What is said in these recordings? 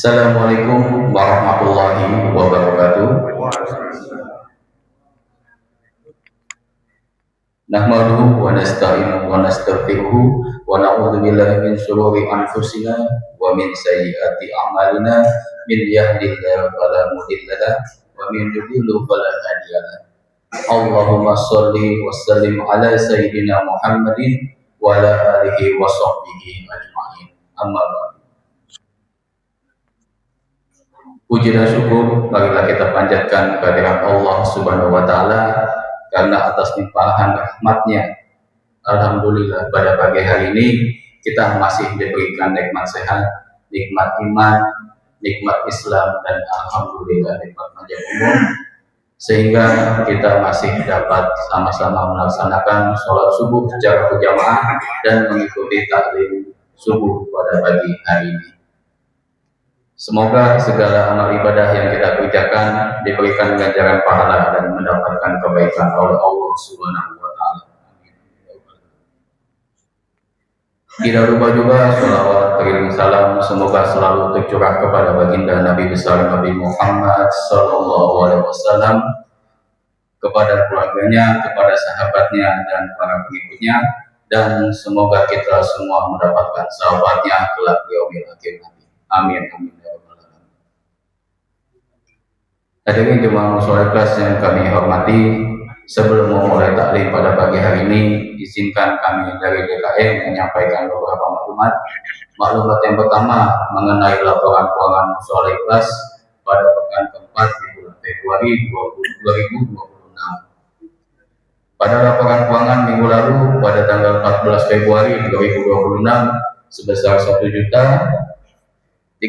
Assalamualaikum warahmatullahi wabarakatuh. Nahmaduhu wa nasta'inuhu wa nastaghfiruhu wa na'udzu billahi min shururi anfusina wa min sayyiati a'malina min yahdihillahu fala mudilla lahu wa min yudlil fala hadiya lahu. Allahumma shalli wa sallim ala sayyidina Muhammadin wa ala alihi wa sahbihi ajma'in. Amma ba'du. Puji dan syukur marilah kita panjatkan kehadirat Allah Subhanahu wa taala karena atas limpahan rahmat-Nya. Alhamdulillah pada pagi hari ini kita masih diberikan nikmat sehat, nikmat iman, nikmat Islam, dan alhamdulillah nikmat panjang umur, sehingga kita masih dapat sama-sama melaksanakan sholat subuh secara berjamaah dan mengikuti taklim subuh pada pagi hari ini. Semoga segala amal ibadah yang kita kerjakan diberikan ganjaran pahala dan mendapatkan kebaikan oleh Allah Subhanahu wa taala. Tidak lupa juga sholawat kirim salam semoga selalu tercurah kepada baginda Nabi besar Nabi Muhammad sallallahu alaihi wasallam, kepada keluarganya, kepada sahabatnya dan para pengikutnya, dan semoga kita semua mendapatkan sahabatnya kelak di yaumil akhir nanti. Amin amin. Hadirin jemaah mushola ikhlas yang kami hormati, sebelum memulai taklim pada pagi hari ini, izinkan kami dari DKM menyampaikan beberapa maklumat yang pertama mengenai laporan keuangan mushola ikhlas pada pekan keempat di bulan Februari 2026. Pada laporan keuangan minggu lalu pada tanggal 14 Februari 2026 sebesar Rp35.756.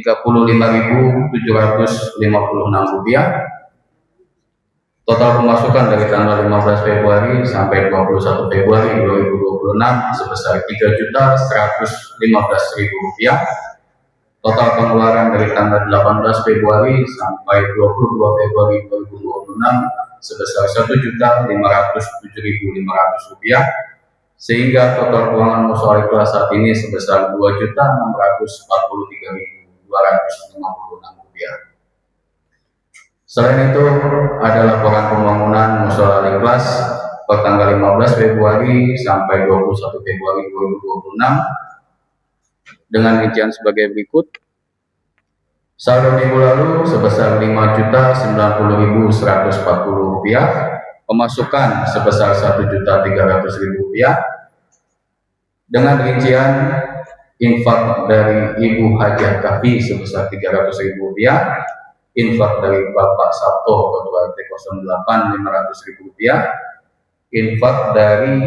Total pemasukan dari tanggal 15 Februari sampai 21 Februari 2026 sebesar Rp3.115.000. Total pengeluaran dari tanggal 18 Februari sampai 22 Februari 2026 sebesar Rp1.507.500, sehingga total keuangan mushola ikhlas saat ini sebesar Rp2.643.256. Selain itu, ada laporan pembangunan mushola ikhlas per tanggal 15 Februari sampai 21 Februari 2026 dengan rincian sebagai berikut. Saldo minggu lalu sebesar Rp590.140, pemasukan sebesar Rp1.300.000, dengan rincian infak dari Ibu Hajah Kahfi sebesar Rp300.000, infak dari Bapak Sabto Ketua RT 08 Rp500.000, infak dari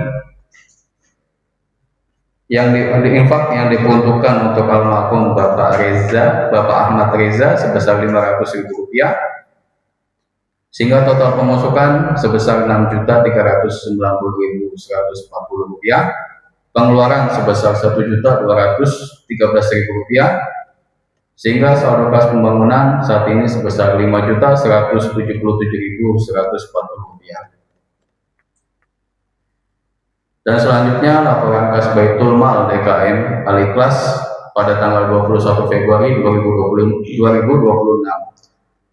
yang diperuntukkan untuk almarhum Bapak Ahmad Reza sebesar Rp500.000, sehingga total pemasukan sebesar Rp6.390.140, pengeluaran sebesar Rp1.213.000, sehingga saldo kas pembangunan saat ini sebesar Rp5.177.140. Dan selanjutnya laporan kas Baitul Mal DKM Al-Ikhlas pada tanggal 21 Februari 2026.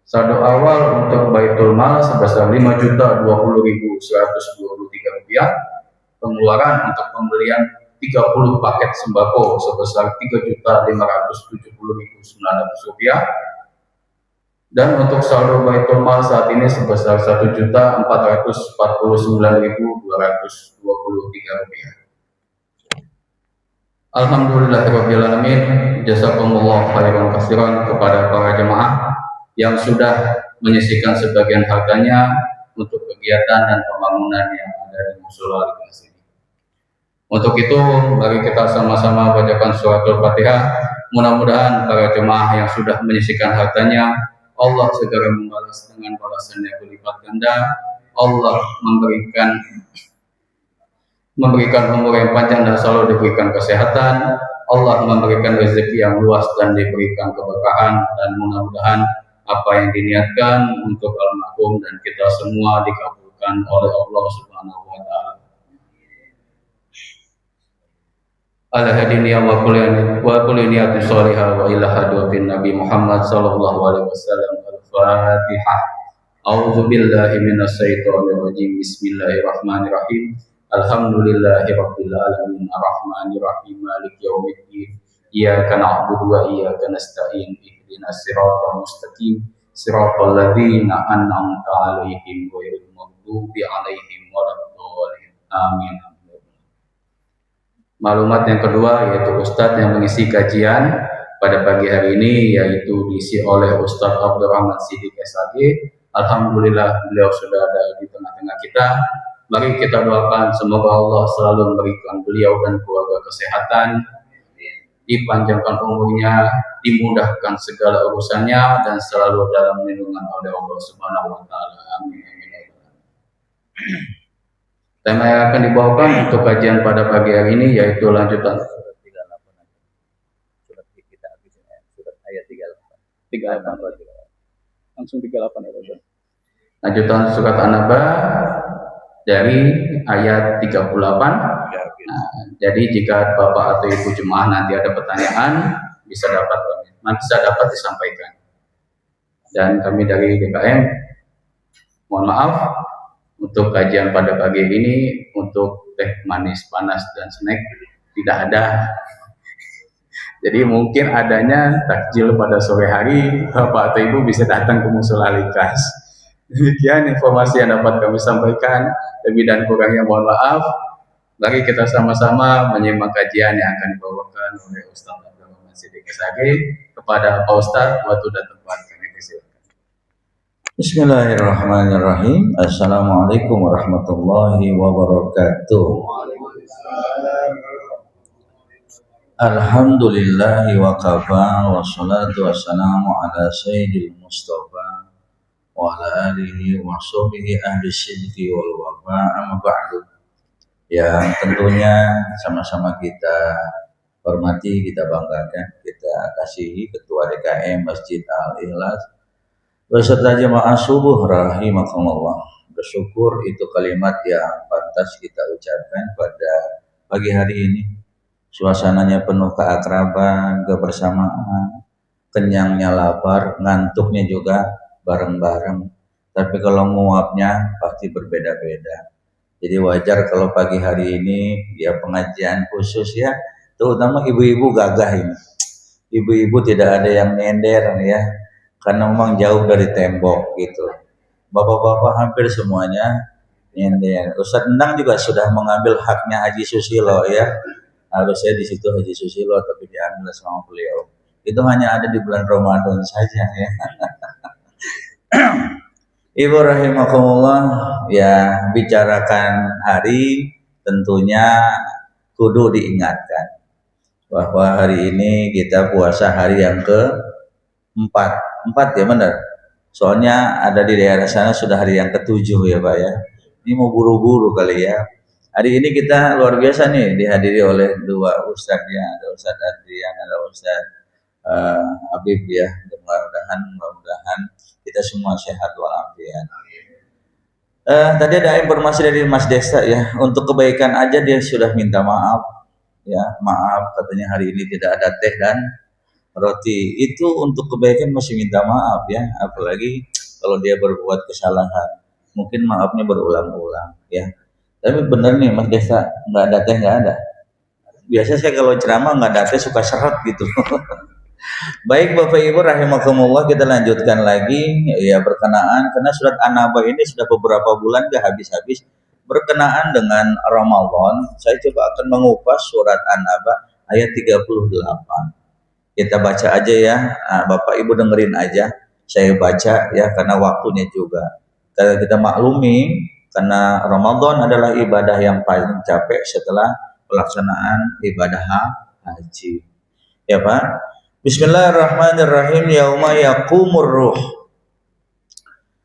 Saldo awal untuk Baitul Mal sebesar Rp5.020.123, pengeluaran untuk pembelian 30 paket sembako sebesar Rp3.570.900, dan untuk saldo Baitul Mal saat ini sebesar Rp1.449.223. Alhamdulillahirabbil alamin, jazakumullah khairan katsiran kepada para jemaah yang sudah menyisihkan sebagian hartanya untuk kegiatan dan pembangunan yang ada di mushola ikhlas ini. Untuk itu, mari kita sama-sama bacakan suratul Fatihah. Mudah-mudahan para jemaah yang sudah menyisihkan hartanya, Allah segera membalas dengan balasan yang berlipat ganda. Allah memberikan umur yang panjang dan selalu diberikan kesehatan. Allah memberikan rezeki yang luas dan diberikan keberkahan, dan mudah-mudahan apa yang diniatkan untuk almarhum dan kita semua dikabulkan oleh Allah Subhanahu wa taala. Al-hadini wa wa kulli niyatin sholihah wa ila hadratin Nabi Muhammad sallallahu alaihi wasallam. Al-Fatihah. A'udzu billahi minasyaitonir rajim. Bismillahirrahmanirrahim. Alhamdulillahirabbil alamin arrahmanir rahim maliki yaumiddin. Iyyaka na'budu wa iyyaka nasta'in. Ihdinas siratal mustaqim. Siratal ladzina an'amta 'alaihim ghairil maghdubi alaihim waladdallin. Amin. Maklumat yang kedua yaitu Ustadz yang mengisi kajian pada pagi hari ini yaitu diisi oleh Ustadz Abdurrahman Siddiq SAG. Alhamdulillah beliau sudah ada di tengah-tengah kita. Mari kita doakan semoga Allah selalu memberikan beliau dan keluarga kesehatan, dipanjangkan umurnya, dimudahkan segala urusannya dan selalu dalam lindungan oleh Allah Subhanahu wa taala. Amin. Tema yang akan dibawakan untuk kajian pada pagi hari ini yaitu lanjutan surat 38. Surat kita habis surat ayat 38. Langsung 38 ya, Pak. Lanjutan surat An-Naba dari ayat 38. Nah, jadi jika Bapak atau Ibu jemaah nanti ada pertanyaan bisa dapat disampaikan. Dan kami dari DKM mohon maaf untuk kajian pada pagi ini untuk teh manis panas dan snack tidak ada. Jadi mungkin adanya takjil pada sore hari, Bapak atau Ibu bisa datang ke Mushola Al-Ikhlas. Demikian informasi yang dapat kami sampaikan. Lebih dan kurangnya mohon maaf. Mari kita sama-sama menyimak kajian yang akan dibawakan oleh Ustaz Abdurrahman Siddiq SAG. Kepada Pak Ustaz, waktu dan tempat kami persilakan. Bismillahirrahmanirrahim. Assalamualaikum warahmatullahi wabarakatuh. Alhamdulillahi wa kafa wa salatu wassalamu ala sayyidil mustafa wa ala alihi wa sahbihi ahli sidqi wal wafa amma ba'du. Yang tentunya sama-sama kita hormati, kita banggakan, kita kasihi Ketua DKM Masjid Al-Ikhlas beserta jemaah subuh rahimakumullah. Bersyukur itu kalimat yang pantas kita ucapkan pada pagi hari ini. Suasananya penuh keakraban, kebersamaan, kenyangnya lapar, ngantuknya juga bareng-bareng. Tapi kalau nguapnya pasti berbeda-beda. Jadi wajar kalau pagi hari ini ya pengajian khusus ya, terutama ibu-ibu gagah ini. Ibu-ibu tidak ada yang nyender ya, karena memang jauh dari tembok gitu. Bapak-bapak hampir semuanya nyender. Ustadz Endang juga sudah mengambil haknya Haji Susilo ya. Harusnya di situ Haji Susilo tapi diambil sama beliau. Itu hanya ada di bulan Ramadan saja ya. Ibu rahimakumullah ya, bicarakan hari tentunya kudu diingatkan bahwa hari ini kita puasa hari yang ke-4 ya benar. Soalnya ada di daerah sana sudah hari yang ke-7 ya Pak ya. Ini mau buru-buru kali ya. Hari ini kita luar biasa nih dihadiri oleh dua ustadz ya, ada Ustadz Adrian, ada Ustadz Habib ya. Mudah-mudahan kita semua sehat walafiat. Tadi ada informasi dari Mas Desa ya, untuk kebaikan aja dia sudah minta maaf ya, maaf katanya hari ini tidak ada teh dan roti. Itu untuk kebaikan masih minta maaf ya, apalagi kalau dia berbuat kesalahan. Mungkin maafnya berulang-ulang ya. Tapi bener nih Mas Desa, nggak ada teh nggak ada. Biasa saya kalau ceramah nggak ada teh suka seret gitu. Baik Bapak Ibu rahimakumullah, kita lanjutkan lagi ya berkenaan karena surat An-Naba ini sudah beberapa bulan gak habis-habis berkenaan dengan Ramadan. Saya coba akan mengupas surat An-Naba ayat 38. Kita baca aja ya, Bapak Ibu dengerin aja. Saya baca ya karena waktunya juga. Kita maklumi karena Ramadan adalah ibadah yang paling capek setelah pelaksanaan ibadah haji. Ya Pak. Bismillahirrahmanirrahim. Yauma yaqumur ruh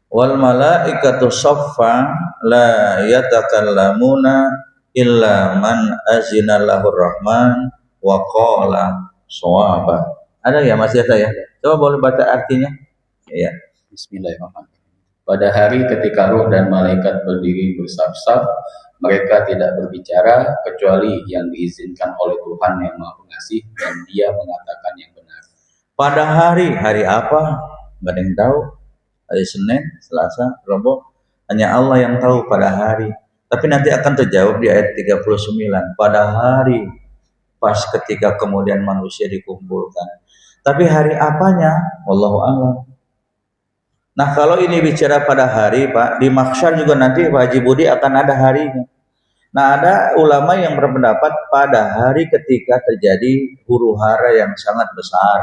wal malaikatu shaffa la yatakallamuna illa man azina lahur rahman wa qala shawaba. Ada ya Mas Yata ya? Coba boleh baca artinya? Ya. Bismillahirrahmanirrahim. Pada hari ketika ruh dan malaikat berdiri bersaf-saf Mereka tidak berbicara kecuali yang diizinkan oleh Tuhan yang Maha Pengasih dan Dia mengatakan yang benar. Pada hari apa? Gak ada yang tahu. Hari Senin, Selasa, Rabu, hanya Allah yang tahu pada hari. Tapi nanti akan terjawab di ayat 39. Pada hari pas ketika kemudian manusia dikumpulkan. Tapi hari apanya? Wallahu a'lam. Nah, kalau ini bicara pada hari, Pak, di mahsyar juga nanti Pak Haji Budi akan ada harinya. Nah, ada ulama yang berpendapat pada hari ketika terjadi huru hara yang sangat besar,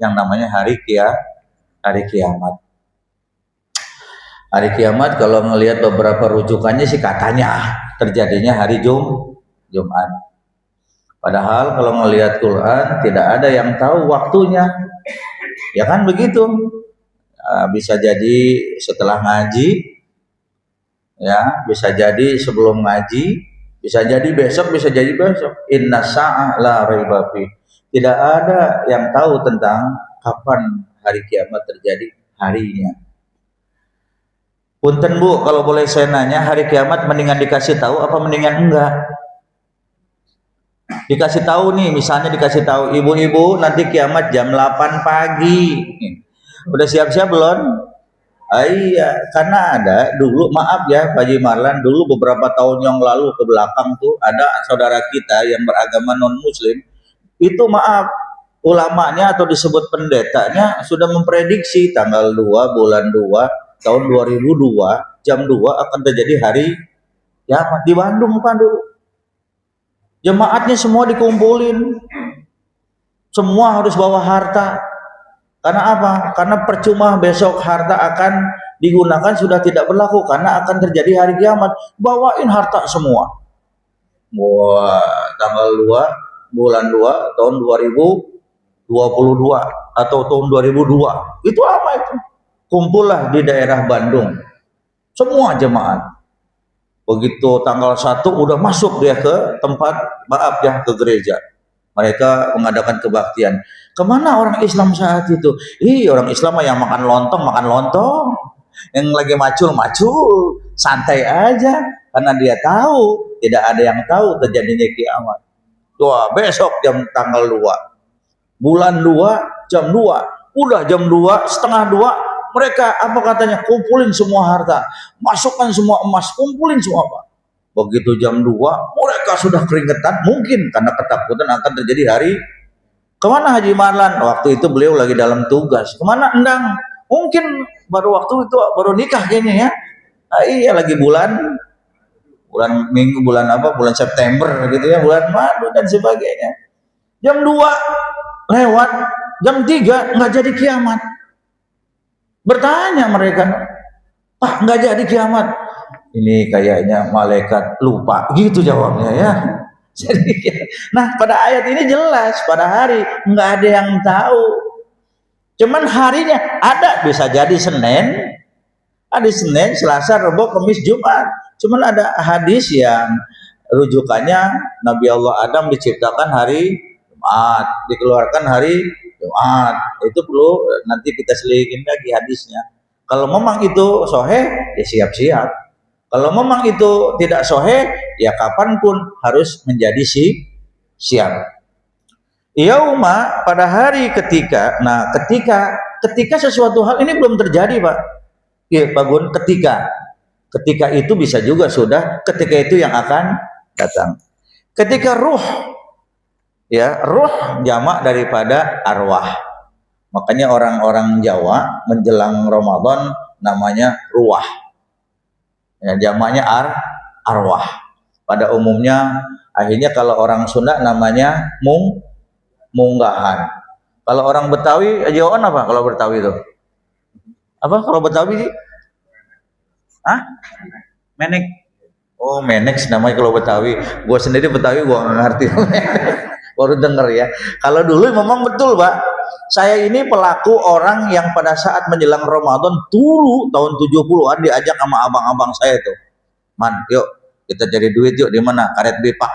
yang namanya hari kiamat. Hari kiamat kalau melihat beberapa rujukannya sih katanya terjadinya hari Jumat. Padahal kalau melihat Quran tidak ada yang tahu waktunya. Ya kan begitu. Bisa jadi setelah ngaji, ya, bisa jadi sebelum ngaji, bisa jadi besok, bisa jadi besok. Inna sa'ah la raiba fi. Tidak ada yang tahu tentang kapan hari kiamat terjadi harinya. Punten Bu, kalau boleh saya nanya, hari kiamat mendingan dikasih tahu apa mendingan enggak? Dikasih tahu nih, misalnya dikasih tahu ibu-ibu nanti kiamat jam 8 pagi. Udah siap-siap belum? Iya, karena ada dulu, maaf ya Pak Haji Marlan, dulu beberapa tahun yang lalu ke belakang tuh ada saudara kita yang beragama non-muslim, itu maaf, ulamanya atau disebut pendetanya sudah memprediksi tanggal 2 bulan 2 tahun 2002 jam 2 akan terjadi hari kiamat di Bandung kan dulu. Jemaatnya semua dikumpulin, semua harus bawa harta. Karena apa? Karena percuma besok harta akan digunakan sudah tidak berlaku karena akan terjadi hari kiamat. Bawain harta semua. Wah, tanggal 2 bulan 2 tahun 2022 atau tahun 2002. Itu apa itu? Kumpullah di daerah Bandung. Semua jemaat. Begitu tanggal 1 udah masuk dia ke tempat, maaf ya, ke gereja. Mereka mengadakan kebaktian. Kemana orang Islam saat itu? Orang Islam yang makan lontong. Yang lagi macul, santai aja. Karena dia tahu, tidak ada yang tahu terjadinya kiamat. Wah, besok tanggal 2. Bulan 2, jam 2. Udah jam 2, setengah 2, mereka apa katanya? Kumpulin semua harta. Masukkan semua emas, kumpulin semua Pak. Begitu jam 2, mereka sudah keringetan, mungkin karena ketakutan akan terjadi hari. Kemana Haji Marlan? Waktu itu beliau lagi dalam tugas. Kemana? Endang. Mungkin baru waktu itu baru nikah kayaknya ya. Iya lagi bulan minggu, bulan apa? Bulan September gitu ya, bulan madu dan sebagainya. Jam 2 lewat, jam 3 nggak jadi kiamat. Bertanya mereka, Pak nggak jadi kiamat. Ini kayaknya malaikat lupa, gitu jawabnya ya. Jadi, nah pada ayat ini jelas pada hari nggak ada yang tahu. Cuman harinya ada, bisa jadi Senin, Selasa, Rabu, Kamis, Jumat. Cuman ada hadis yang rujukannya Nabi Allah Adam diciptakan hari Jumat, dikeluarkan hari Jumat. Itu perlu nanti kita selidikin lagi hadisnya. Kalau memang itu sahih, ya siap-siap. Kalau memang itu tidak sahih, ya kapanpun harus menjadi siap. Yauma, pada hari ketika, nah ketika sesuatu hal ini belum terjadi Pak. Ya Pak Gun, ketika itu bisa juga sudah, ketika itu yang akan datang. Ketika ruh, ya ruh jamak daripada arwah. Makanya orang-orang Jawa menjelang Ramadan namanya ruah. Ya, jamaknya arwah. Pada umumnya akhirnya kalau orang Sunda namanya munggahan. Kalau orang Betawi Jawa apa kalau Betawi itu? Apa kalau Betawi sih? Menek. Oh, menek namanya kalau Betawi. Gua sendiri Betawi gua nggak ngerti. Baru denger ya. Kalau dulu memang betul, Pak. Saya ini pelaku orang yang pada saat menjelang Ramadan dulu tahun 70-an diajak sama abang-abang saya tuh. Man, yuk kita cari duit yuk, di mana? Karet Bipak.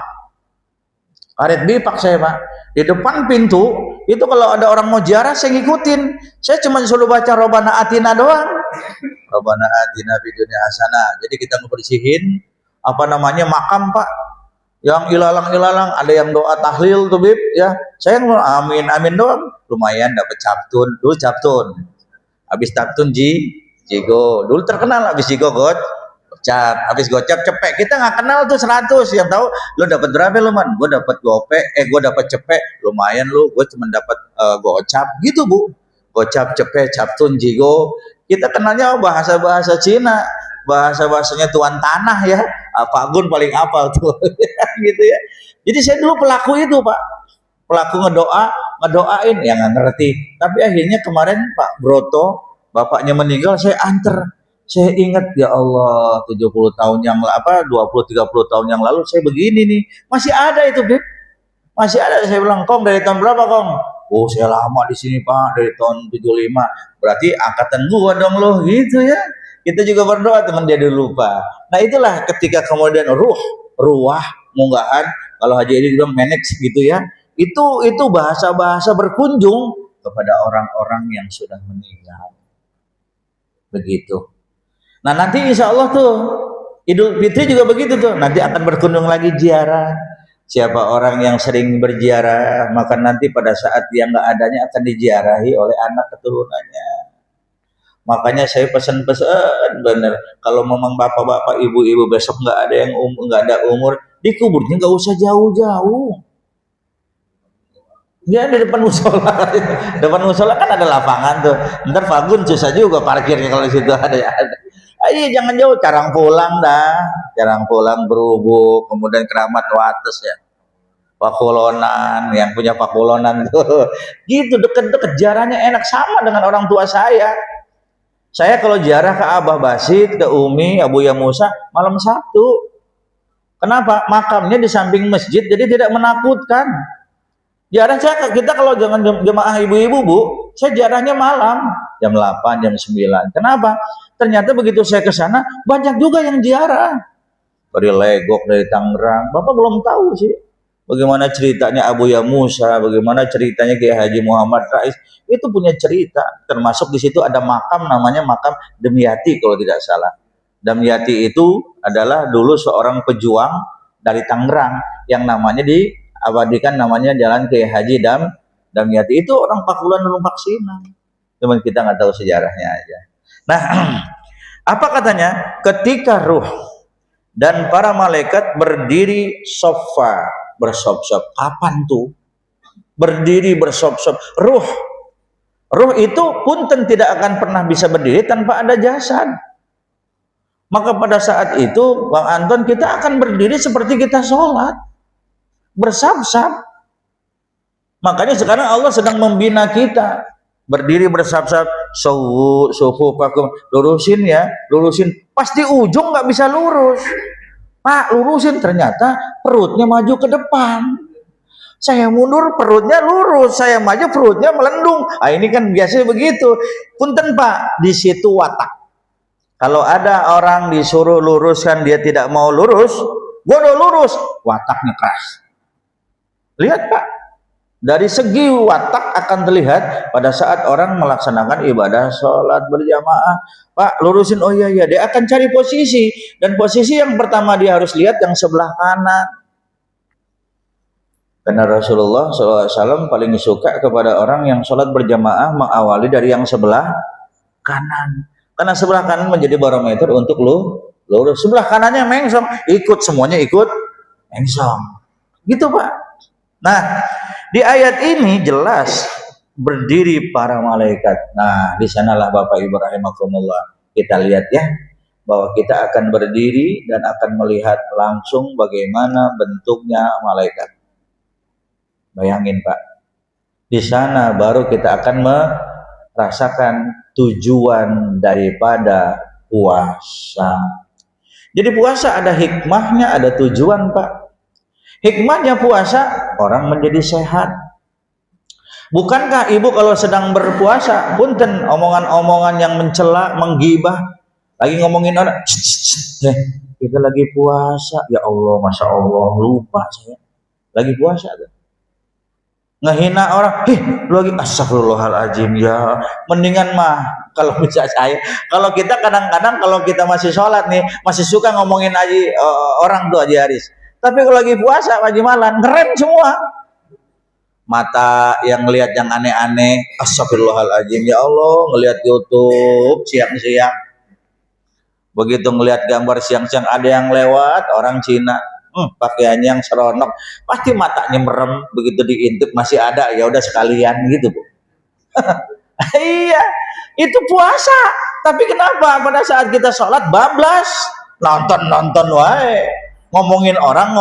Karet Bipak saya Pak. Di depan pintu itu kalau ada orang mau ziarah saya ngikutin. Saya cuma suruh baca Robbana Atina doang. Robbana Atina fid dunya hasanah. Jadi kita ngebersihin apa namanya makam Pak, yang ilalang-ilalang, ada yang doa tahlil tuh Bib ya. Saya amin amin doang, lumayan dapat captun. Dulu captun. Habis captun jigo. Dulu terkenal habis jigo gocap. Habis gocap cepek. Kita nggak kenal tuh 100, yang tahu lu dapat berapa lu man? Gue dapat gue dapat cepek. Lumayan lu, gue cuma dapat gocap gitu Bu. Gocap, cepek, captun, jigo. Kita kenalnya bahasa-bahasa Cina. Bahasa-bahasanya tuan tanah ya. Pak Gun paling apal tuh. Gitu ya. Jadi saya dulu pelaku itu Pak. Pelaku ngedoain yang nggak ngerti. Tapi akhirnya kemarin Pak Broto, bapaknya meninggal, saya anter. Saya ingat ya Allah, 70 tahun yang 20-30 tahun yang lalu saya begini nih. Masih ada itu, Bib. Masih ada. Saya bilang, "Kong, dari tahun berapa, Kong?" "Oh, saya lama di sini, Pak, dari tahun 75. Berarti angkatan gua dong loh, gitu ya. Kita juga berdoa, teman, dia dulu lupa. Nah, itulah ketika kemudian ruah, munggahan, kalau Haji Edi bilang manage gitu ya. Itu bahasa-bahasa berkunjung kepada orang-orang yang sudah meninggal. Begitu. Nah, nanti insya Allah tuh Idul Fitri juga begitu tuh. Nanti akan berkunjung lagi ziarah. Siapa orang yang sering berziarah, maka nanti pada saat dia nggak adanya akan diziarahi oleh anak keturunannya. Makanya saya pesan-pesan bener, kalau memang bapak-bapak, ibu-ibu besok nggak ada yang nggak ada umur, dikuburnya nggak usah jauh-jauh. Ya di depan musola, depan musola kan ada lapangan tuh. Ntar Fagun susah juga parkirnya kalau di situ ada. Ayo jangan jauh, Carang Pulang dah, Carang Pulang Berubuk, kemudian Keramat Wates ya, Pakulonan, yang punya Pakulonan tuh, gitu deket-deket, jaraknya enak, sama dengan orang tua saya. Saya kalau ziarah ke Abah Basit, ke Umi, Abuya Musa, malam Sabtu. Kenapa? Makamnya di samping masjid, jadi tidak menakutkan. Ziarah kita kalau jangan jemaah ibu-ibu Bu, saya ziarahnya malam, jam 8, jam 9. Kenapa? Ternyata begitu saya ke sana, banyak juga yang ziarah. Dari Legok, dari Tangerang. Bapak belum tahu sih bagaimana ceritanya Abuya Musa, bagaimana ceritanya Kiai Haji Muhammad Rais. Itu punya cerita, termasuk di situ ada makam namanya makam Demyati kalau tidak salah. Demyati itu adalah dulu seorang pejuang dari Tangerang yang namanya diabadikan, namanya Jalan Kiai Haji Demyati. Itu orang Pakulan dan Paksinan. Cuman kita nggak tahu sejarahnya aja. Nah, apa katanya? Ketika ruh dan para malaikat berdiri sofa bersop-sop. Kapan tuh? Berdiri bersop-sop. Ruh itu punten tidak akan pernah bisa berdiri tanpa ada jasad. Maka pada saat itu, Bang Anton, kita akan berdiri seperti kita sholat. Bersab-sab. Makanya sekarang Allah sedang membina kita. Berdiri bersab-sab. Sufu pakum. Lurusin ya. Lurusin. Pasti ujung nggak bisa lurus. Pak, lurusin. Ternyata perutnya maju ke depan. Saya mundur, perutnya lurus. Saya maju, perutnya melendung. Ah, ini kan biasanya begitu. Punten Pak, di situ watak. Kalau ada orang disuruh luruskan, dia tidak mau lurus, gua udah lurus, wataknya keras. Lihat Pak, dari segi watak akan terlihat pada saat orang melaksanakan ibadah sholat berjamaah. Pak, lurusin, oh iya, dia akan cari posisi. Dan posisi yang pertama dia harus lihat yang sebelah kanan. Karena Rasulullah SAW paling suka kepada orang yang sholat berjamaah mengawali dari yang sebelah kanan. Karena sebelah kanan menjadi barometer untuk lurus. Sebelah kanannya mengsong, ikut semuanya ikut mengsong. Gitu Pak. Nah, di ayat ini jelas berdiri para malaikat. Nah, di sanalah Bapak Ibu rahimakumullah. Kita lihat ya, bahwa kita akan berdiri dan akan melihat langsung bagaimana bentuknya malaikat. Bayangin Pak, di sana baru kita akan merasakan tujuan daripada puasa. Jadi puasa ada hikmahnya, ada tujuan Pak. Hikmahnya puasa, orang menjadi sehat. Bukankah ibu kalau sedang berpuasa, punten omongan-omongan yang mencela, menggibah, lagi ngomongin orang, kita lagi puasa, ya Allah, Masya Allah, lupa saya, lagi puasa tuh. ngehina orang, lu lagi astagfirullahaladzim ya. Mendingan mah kalau bisa saya, kalau kita kadang-kadang kalau kita masih sholat nih, masih suka ngomongin Haji orang tuh Haji Haris. Tapi kalau lagi puasa Haji Malan ngerem semua. Mata yang ngelihat yang aneh-aneh, astagfirullahaladzim ya Allah, ngelihat YouTube siang-siang. Begitu ngelihat gambar siang-siang ada yang lewat orang Cina, pakaiannya yang seronok, pasti matanya merem. Begitu diintip masih ada, ya udah sekalian gitu Bu. Iya, itu puasa. Tapi kenapa pada saat kita sholat bablas, nonton wae, ngomongin orang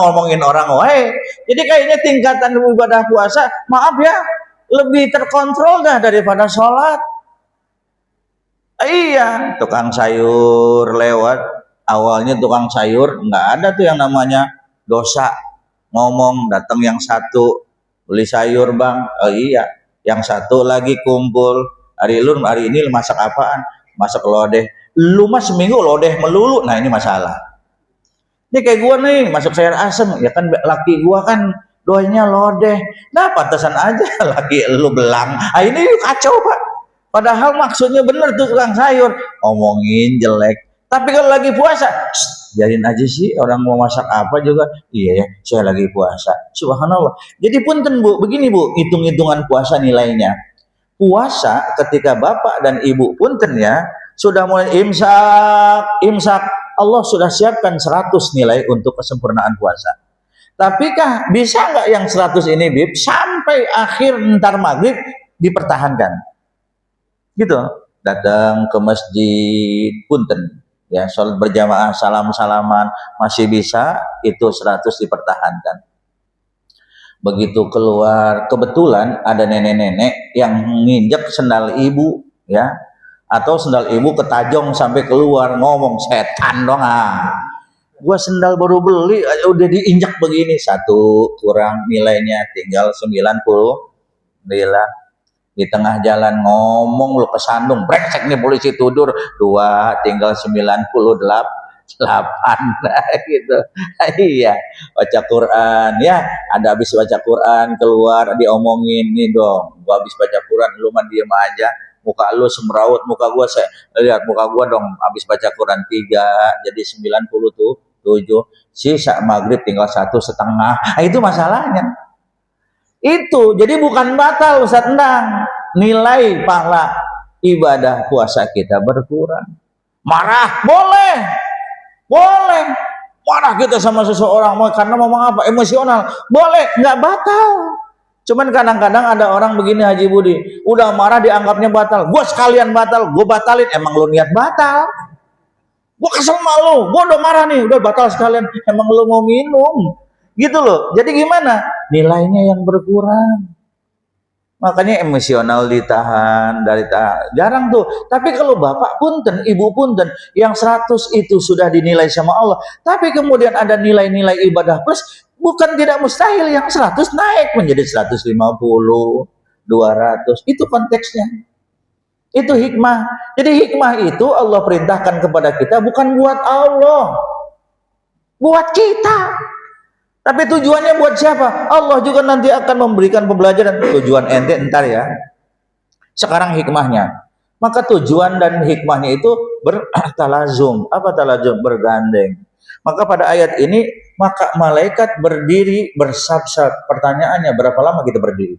wae. Jadi kayaknya tingkatan ibadah puasa, maaf ya, lebih terkontrol dah daripada sholat. Iya, tukang sayur lewat, awalnya tukang sayur nggak ada tuh yang namanya dosa. Ngomong datang yang satu beli sayur bang, oh iya, yang satu lagi kumpul, hari ini masak apaan? Masak lodeh. Lu mah seminggu lodeh melulu. Nah ini masalah. Ini kayak gua nih masak sayur asem, ya kan laki gua kan doanya lodeh. Nah pantesan aja laki lu belang. Ah ini kacau Pak. Padahal maksudnya bener tuh tukang sayur, ngomongin jelek. Tapi kalau lagi puasa, biarin aja sih orang mau masak apa juga. Iya ya, saya lagi puasa. Subhanallah. Jadi punten Bu, begini Bu, hitung-hitungan puasa nilainya. Puasa ketika bapak dan ibu punten ya, sudah mulai imsak, Allah sudah siapkan 100 nilai untuk kesempurnaan puasa. Tapikah bisa nggak yang 100 ini Bib sampai akhir ntar maghrib dipertahankan? Gitu, datang ke masjid punten ya, sholat berjamaah salam-salaman masih bisa, itu 100 dipertahankan. Begitu keluar kebetulan ada nenek-nenek yang nginjek sendal ibu ya, atau sendal ibu ketajong sampai keluar, ngomong setan dong gua sendal baru beli udah diinjak begini, 1 kurang nilainya tinggal 90 nilai. Di tengah jalan ngomong lu kesandung, brengsek nih polisi tudur, 2 tinggal 98 gitu. Iya, baca Quran ya, ada habis baca Quran keluar diomongin nih dong, gua habis baca Quran lu mah diem aja, muka lu semrawut, muka gua saya lihat muka gua dong habis baca Quran 3 jadi 97, sisa maghrib tinggal 1,5. Nah, itu masalahnya. Itu jadi bukan batal Ustaz Endang, nilai pahala ibadah puasa kita berkurang. Marah boleh marah kita sama seseorang karena ngomong apa emosional boleh, nggak batal. Cuman kadang-kadang ada orang begini Haji Budi, udah marah dianggapnya batal. Gua sekalian batal, gua batalin. Emang lu niat batal? Gua kesel malu, gua udah marah nih, udah batal sekalian. Emang lu mau minum? Gitu loh. Jadi gimana? Nilainya yang berkurang. Makanya emosional ditahan, jarang tuh. Tapi kalau bapak punten, ibu punten, yang 100 itu sudah dinilai sama Allah. Tapi kemudian ada nilai-nilai ibadah plus, bukan tidak mustahil yang 100 naik menjadi 150, 200. Itu konteksnya. Itu hikmah. Jadi hikmah itu Allah perintahkan kepada kita bukan buat Allah, buat kita. Tapi tujuannya buat siapa? Allah juga nanti akan memberikan pembelajaran. Tujuan ente entar ya. Sekarang hikmahnya. Maka tujuan dan hikmahnya itu bertalazum. Apa talazum? Bergandeng. Maka pada ayat ini, maka malaikat berdiri bersab-sab. Pertanyaannya, berapa lama kita berdiri?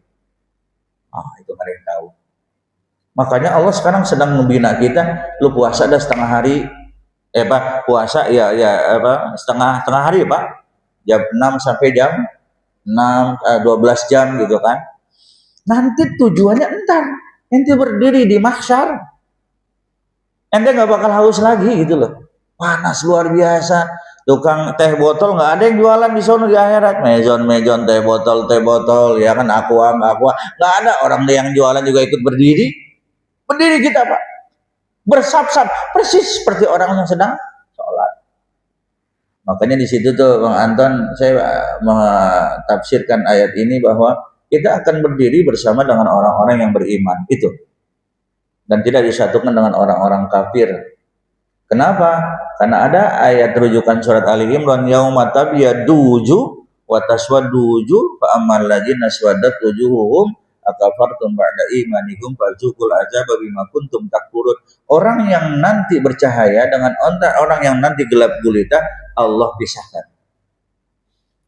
Itu nggak ada yang tahu. Makanya Allah sekarang sedang membina kita. Lu puasa ada setengah hari. Puasa setengah hari Pak. Jam 6 sampai jam 12 jam gitu kan. Nanti tujuannya entar ente berdiri di mahsyar, ente nggak bakal haus lagi gitu loh. Panas luar biasa. Tukang teh botol nggak ada yang jualan di sono di akhirat. Mejon teh botol ya kan, aqua nggak ada orang yang jualan juga ikut berdiri kita Pak, bersab-sab persis seperti orang yang sedang sholat. Makanya di situ tuh Bang Anton, saya mentafsirkan ayat ini bahwa kita akan berdiri bersama dengan orang-orang yang beriman itu, dan tidak disatukan dengan orang-orang kafir. Kenapa? Karena ada ayat rujukan surat Ali Imran, yauma tabyaddu wa taswaddu wujuh fa ammal ladzina aswadat wujuhuhum akafartum ba'da imanikum fadzuqul azaba bima kuntum takfurun. Orang yang nanti bercahaya dengan orang yang nanti gelap gulita Allah pisahkan.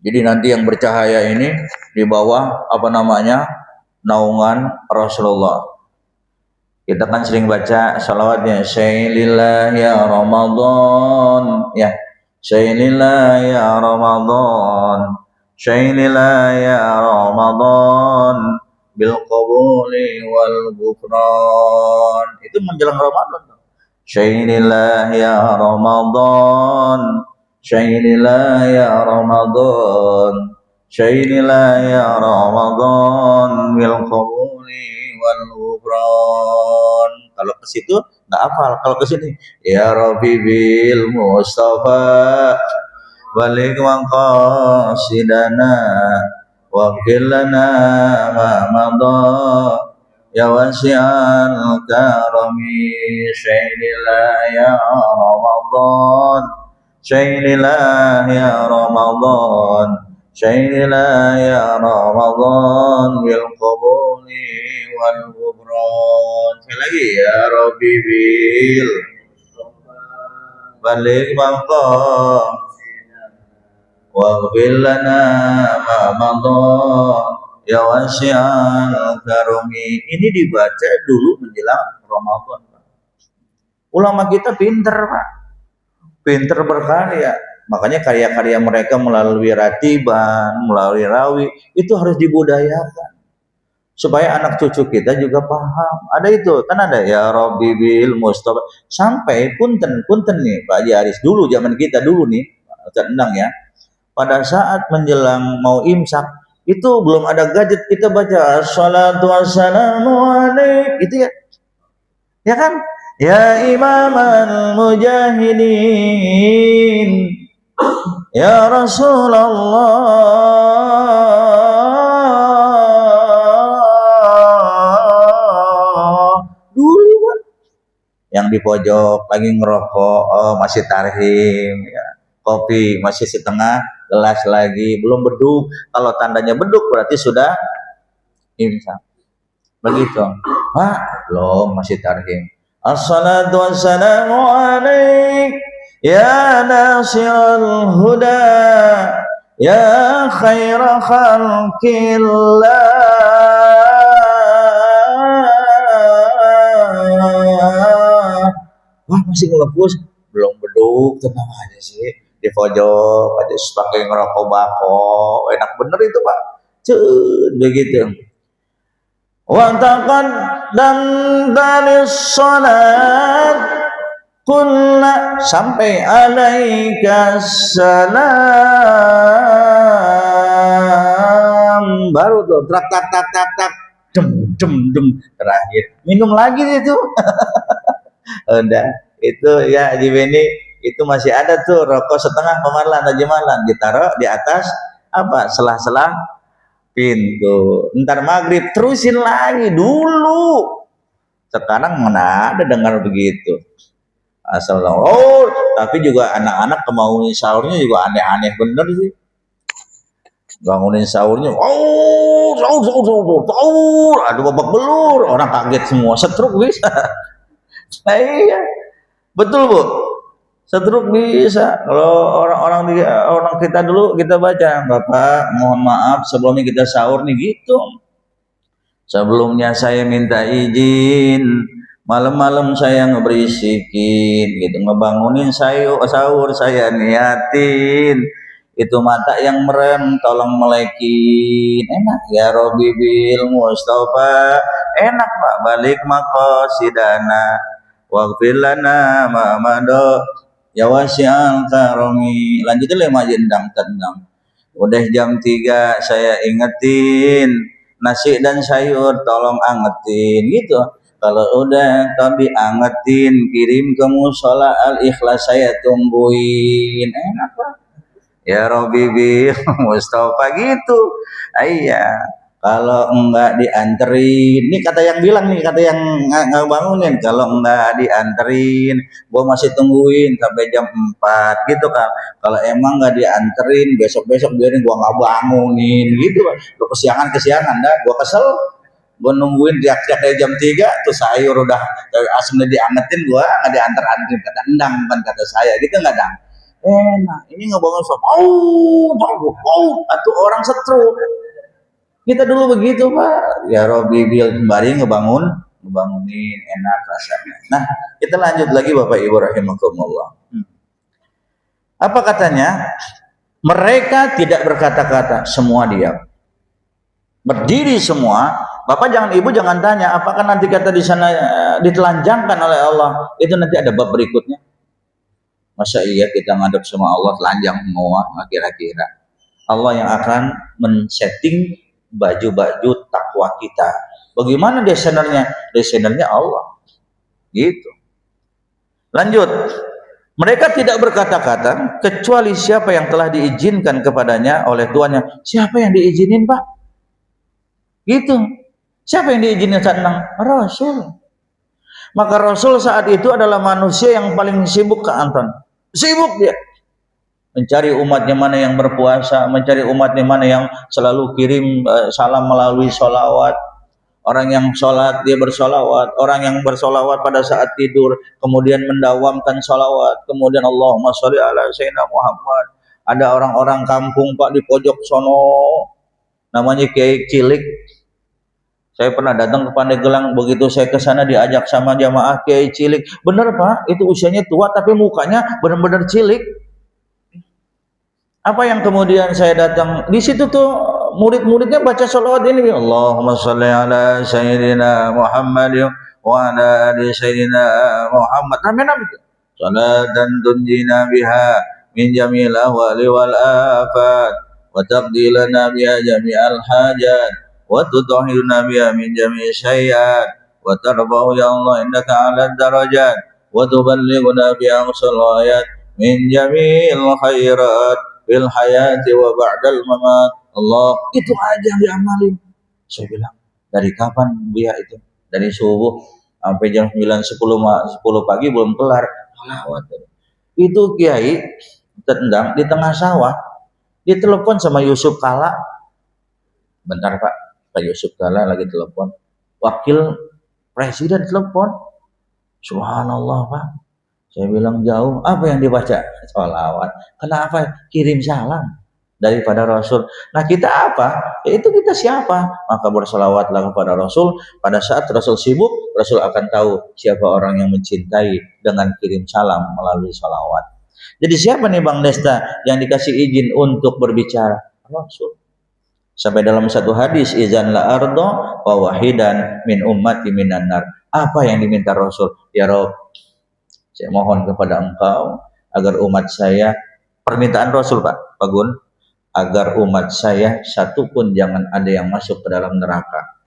Jadi nanti yang bercahaya ini di bawah naungan Rasulullah. Kita kan sering baca salawatnya Syailillah ya Ramadan ya. Syailillah ya Ramadan. Syailillah ya Ramadan bil qabuli wal ghufran. Itu menjelang Ramadan. Syailillah ya Ramadan. Syailillah ya Ramadan. Syailillah ya Ramadan bil qabuli wal ghufran. Kalau ke situ enggak hafal, kalau ke sini ya Rabbi bil Mustafa balik maqasidana waghfir lana ma madha ya wasi'al karami syailillah ya Ramadan syailillah ya Ramadan syailillah ya Ramadan bil qabuli wal ghufran. Sekali lagi ya Rabbi bil balik maqam waghfir lana ma madha ya wasi'al karami. Ini dibaca dulu menjelang Ramadan. Ulama kita pinter, Pak. Pinter berkarya. Makanya karya-karya mereka melalui ratiban, melalui rawi itu harus dibudayakan supaya anak cucu kita juga paham. Ada itu, kan ada ya Rabbi bil Mustafa sampai punten nih Pak Haji Aris dulu, zaman kita dulu nih Ustaz Endang ya. Pada saat menjelang mau imsak itu belum ada gadget, kita baca assalatu wassalamu alaik itu ya. Ya kan? Ya imamal mujahidin ya Rasulullah dulu kan yang di pojok lagi ngerokok, masih tarhim ya. Kopi masih setengah gelas lagi, belum beduk. Kalau tandanya beduk berarti sudah imsak. Begitu. Belum, masih tarhim. Assalatu wassalamu alaik ya nasiral huda ya khaira khalqillah. Masih ngelepus, belum beduk, tenang aja sih. Di pojok aja pakai ngerokok bako, enak bener itu Pak. Begitu. Wantaqad dan dari salat kulna sampai alaika salam, baru tuh tak dem terakhir minum lagi itu. Udah itu ya Haji Beni, itu masih ada tuh rokok setengah pemalan ditaruh di atas selah-selah pintu. Ntar maghrib terusin lagi dulu. Sekarang mana ada dengar begitu. Tapi juga anak-anak kemauan sahurnya juga aneh-aneh bener sih. Bangunin sahurnya, sahur, aduh babak belur, orang kaget semua, stroke bisa. Nah iya, betul Bu. Stroke bisa. Kalau orang kita dulu kita baca, Bapak mohon maaf sebelumnya kita sahur nih gitu. Sebelumnya saya minta izin, malam-malam saya ngeberisikin gitu, ngebangunin sahur saya niatin. Itu mata yang merem tolong melekin. Enak ya Rabbi bil Mustafa. Enak Pak, balik maqasidana waghfir lana ma madha ya wasi'al karami. Lanjutin lema jendang tenang. Udah jam 3 saya ingetin, nasi dan sayur tolong angetin gitu. Kalau udah tapi angetin, kirim ke musola Al-Ikhlas saya tungguin. Enak Pak. Ya Rabbi bil Mustafa gitu. Iya. Kalau enggak dianterin, ini kata yang bilang nih, kata yang ngebangunin, kalau enggak dianterin, gua masih tungguin sampai jam 4 gitu kan. Kalau emang enggak dianterin, besok-besok biarin gua nggak bangunin gitu. Lu kesiangan dah, gua kesel. Gua nungguin tiap-tiap dari jam 3 tuh sayur udah asamnya diangetin, gua nggak diantar-anterin, kata endang bukan kata saya gitu nggak dang. Nah ini ngebangun sob, atau orang setru. Kita dulu begitu Pak, ya Robi bil kembali ngebangunin enak rasanya. Nah kita lanjut lagi Bapak Ibu rahimakumullah. Apa katanya? Mereka tidak berkata-kata, semua diam, berdiri semua. Bapak jangan, ibu jangan tanya, apakah nanti kata di sana ditelanjangkan oleh Allah? Itu nanti ada bab berikutnya. Masa iya kita ngadep sama Allah telanjang semua? Kira-kira Allah yang akan men-setting baju-baju takwa kita. Bagaimana desainernya? Desainernya Allah. Gitu. Lanjut. Mereka tidak berkata-kata kecuali siapa yang telah diizinkan kepadanya oleh tuannya. Siapa yang diizinin Pak? Gitu. Siapa yang diizinin saat enam? Rasul. Maka Rasul saat itu adalah manusia yang paling sibuk ke Anton. Sibuk dia. Mencari umatnya mana yang berpuasa, mencari umatnya mana yang selalu kirim salam melalui sholawat. Orang yang sholat dia bersolawat, orang yang bersolawat pada saat tidur, kemudian mendawamkan sholawat, kemudian Allahumma sholli ala sayyidina Muhammad. Ada orang-orang kampung Pak di pojok sono, namanya Kiai Cilik. Saya pernah datang ke Pandeglang, begitu saya ke sana diajak sama jamaah Kiai Cilik. Benar Pak, itu usianya tua tapi mukanya benar-benar cilik. Apa yang kemudian saya datang di situ tuh murid-muridnya baca sholawat ini, Allahumma sholli ala sayyidina Muhammad wa ala ali sayyidina Muhammad. Ramai-ramai itu. Salatan tunjina biha min jamil ahwali wal afat wa taqdilana biha jami'al hajat wa tutahhiruna biha min jami'i syai'at wa tarbahu ya Allah indaka ala darajat wa tuballighuna biha salawat min jami'il khairat bil hayati wa ba'dal mamat. Allah, itu aja yang diamalin. Saya bilang, dari kapan Buya itu? Dari subuh sampai jam 9 10 pagi belum kelar. Itu Kiai tendang di tengah sawah. Dia telepon sama Yusuf Kala. Bentar Pak, Pak Yusuf Kala lagi telepon. Wakil Presiden telepon. Subhanallah Pak. Saya bilang jauh, apa yang dibaca? Sholawat. Kenapa? Kirim salam daripada Rasul. Nah kita apa? Itu kita siapa? Maka bersolawatlah kepada Rasul. Pada saat Rasul sibuk, Rasul akan tahu siapa orang yang mencintai dengan kirim salam melalui sholawat. Jadi siapa nih Bang Desta yang dikasih izin untuk berbicara? Rasul. Sampai dalam satu hadis, izan la ardo wa wahidan min ummati minan nar. Apa yang diminta Rasul? Ya Rabb, saya mohon kepada engkau agar umat saya, permintaan Rasul Pak Gun, agar umat saya satu pun jangan ada yang masuk ke dalam neraka.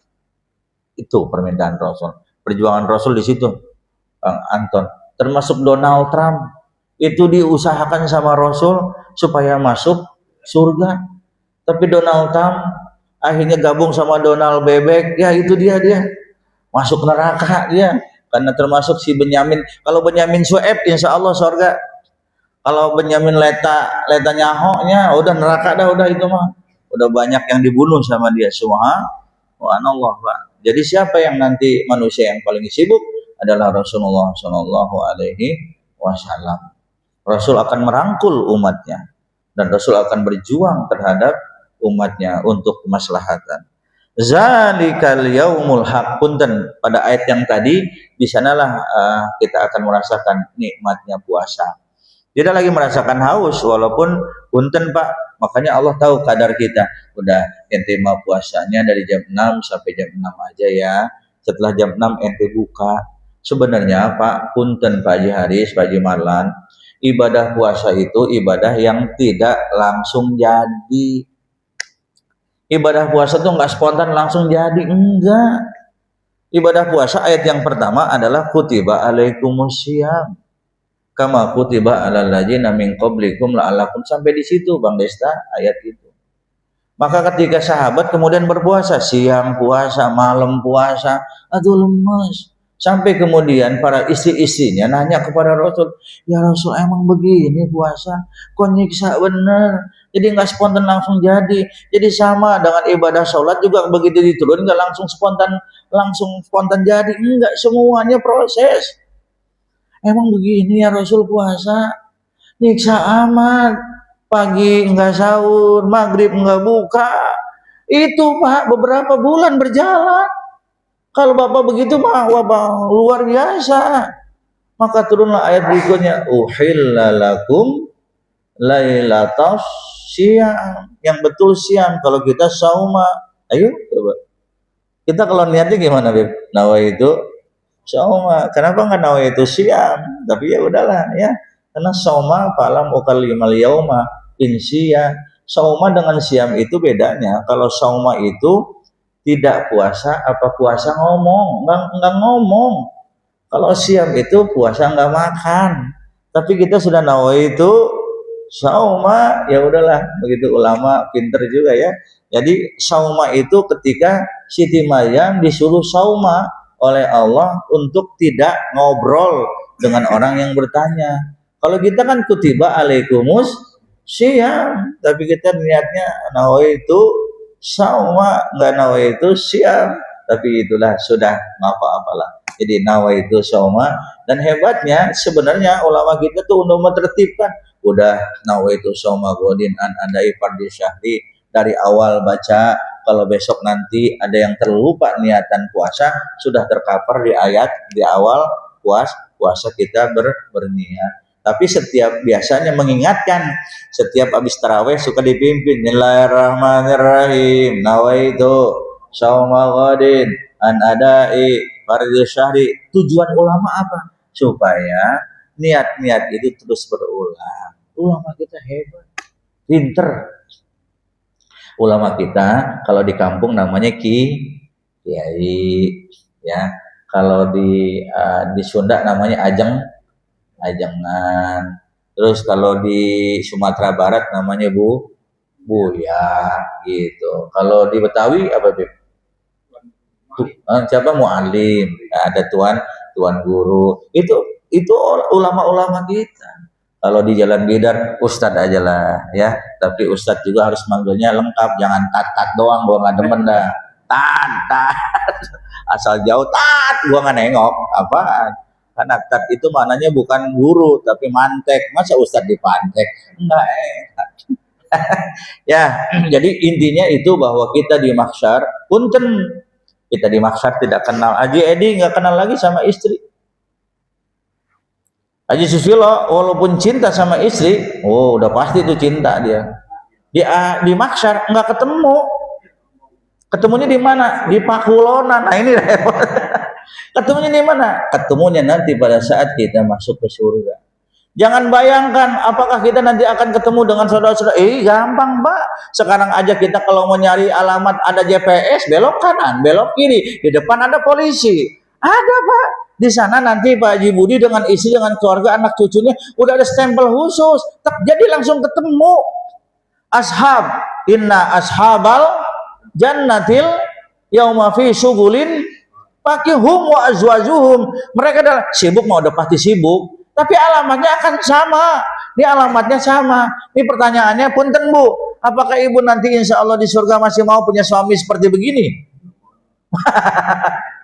Itu permintaan Rasul. Perjuangan Rasul di situ, Bang Anton. Termasuk Donald Trump, itu diusahakan sama Rasul supaya masuk surga. Tapi Donald Trump akhirnya gabung sama Donald Bebek, ya itu dia masuk neraka dia. Karena termasuk si Benyamin. Kalau Benyamin Sueb insya Allah surga. Kalau Benyamin leta nyahoknya udah neraka dah, udah itu mah. Udah banyak yang dibunuh sama dia semua. Subhanallah Pak. Jadi siapa yang nanti manusia yang paling sibuk adalah Rasulullah Shallallahu Alaihi Wasallam. Rasul akan merangkul umatnya dan Rasul akan berjuang terhadap umatnya untuk kemaslahatan. Zalikal yaumul haq. Punten, pada ayat yang tadi di sanalah kita akan merasakan nikmatnya puasa. Tidak lagi merasakan haus walaupun punten Pak. Makanya Allah tahu kadar kita. Udah ente mau puasanya dari jam 6 sampai jam 6 aja ya. Setelah jam 6 ente buka. Sebenarnya Pak, punten Pak Haji Haris, Pak Haji Marlan, ibadah puasa itu ibadah yang tidak langsung jadi. Ibadah puasa tuh nggak spontan langsung jadi, enggak. Ibadah puasa ayat yang pertama adalah kutiba alaikumusiyam kama kutiba alal ladzina min qablikum la'allakum, sampai di situ Bang Desta ayat itu. Maka ketika sahabat kemudian berpuasa, siang puasa, malam puasa, aduh lemes. Sampai kemudian para istri-istrinya nanya kepada Rasul, ya Rasul emang begini puasa, kok nyiksa bener. Jadi nggak spontan langsung jadi. Jadi sama dengan ibadah sholat juga begitu diturun nggak langsung spontan jadi. Enggak, semuanya proses. Emang begini ya Rasul puasa, nyiksa amat. Pagi enggak sahur, maghrib enggak buka. Itu Pak beberapa bulan berjalan. Kalau Bapak begitu mah wabah luar biasa. Maka turunlah ayat berikutnya, uhilla lakum lailatas siam. Yang betul siam kalau kita sauma. Ayo coba. Kita kalau niatnya gimana, Beb? Nawaitu sauma. Kenapa enggak nawaitu siam? Tapi ya udahlah ya. Karena sauma falam ukalimal yauma insia. Sauma dengan siam itu bedanya. Kalau sauma itu tidak puasa apa puasa ngomong, enggak ngomong. Kalau siam itu puasa enggak makan. Tapi kita sudah nawaitu sauma, ya udahlah, begitu ulama pinter juga ya. Jadi sauma itu ketika Siti Maryam disuruh sauma oleh Allah untuk tidak ngobrol dengan orang yang bertanya. Kalau kita kan kutiba alaikumus siam, tapi kita niatnya nawaitu sauma, nggak nawaitu siam, tapi itulah sudah apa-apalah. Jadi nawaitu sauma, dan hebatnya sebenarnya ulama kita tuh untuk menertibkan, udah nawaitu sauma godin an adai fardhi syahri, dari awal baca. Kalau besok nanti ada yang terlupa niatan puasa, sudah tercover di ayat di awal puasa kita berniat. Tapi setiap biasanya mengingatkan, setiap habis taraweh suka dipimpin, Bismillahirrahmanirrahim, nawaitu sauma ghadin an adai fardhi syahri. Tujuan ulama apa? Supaya niat-niat itu terus berulang. Ulama kita hebat, pinter. Ulama kita kalau di kampung namanya kiai, ya. Kalau di Sunda namanya ajengan. Terus kalau di Sumatera Barat namanya buya gitu. Kalau di Betawi apa Beb? Siapa mualim, ada tuan guru. Itu ulama-ulama kita. Kalau di Jalan Bidar ustad aja lah ya. Tapi ustad juga harus manggilnya lengkap, jangan tat doang, gua nggak demen dah. Tat. Asal jauh tat, gua nggak nengok. Apaan? Karena tat itu maknanya bukan guru tapi mantek. Masa ustad dipantek? Enggak enak. Ya, jadi intinya itu bahwa kita di mahsyar, punten, kita di mahsyar tidak kenal. Haji Edi nggak kenal lagi sama istri. Haji Susilo walaupun cinta sama istri, oh udah pasti itu cinta dia. Di mahsyar nggak ketemu. Ketemunya di mana? Di pakulonan. Nah ini repot. Ketemunya di mana? Ketemunya nanti pada saat kita masuk ke surga. Jangan bayangkan apakah kita nanti akan ketemu dengan saudara-saudara. Gampang Pak. Sekarang aja kita kalau mau nyari alamat ada GPS, belok kanan, belok kiri. Di depan ada polisi. Ada Pak. Di sana nanti Pak Haji Budi dengan istri, dengan keluarga, anak cucunya udah ada stempel khusus. Jadi langsung ketemu. Inna ashabal jannatil yauma fi syugulin fakihum wa azwajuhum. Mereka adalah sibuk, mau udah pasti sibuk, tapi alamatnya akan sama. Ini alamatnya sama. Ini pertanyaannya, punten Bu, apakah Ibu nanti insya Allah di surga masih mau punya suami seperti begini?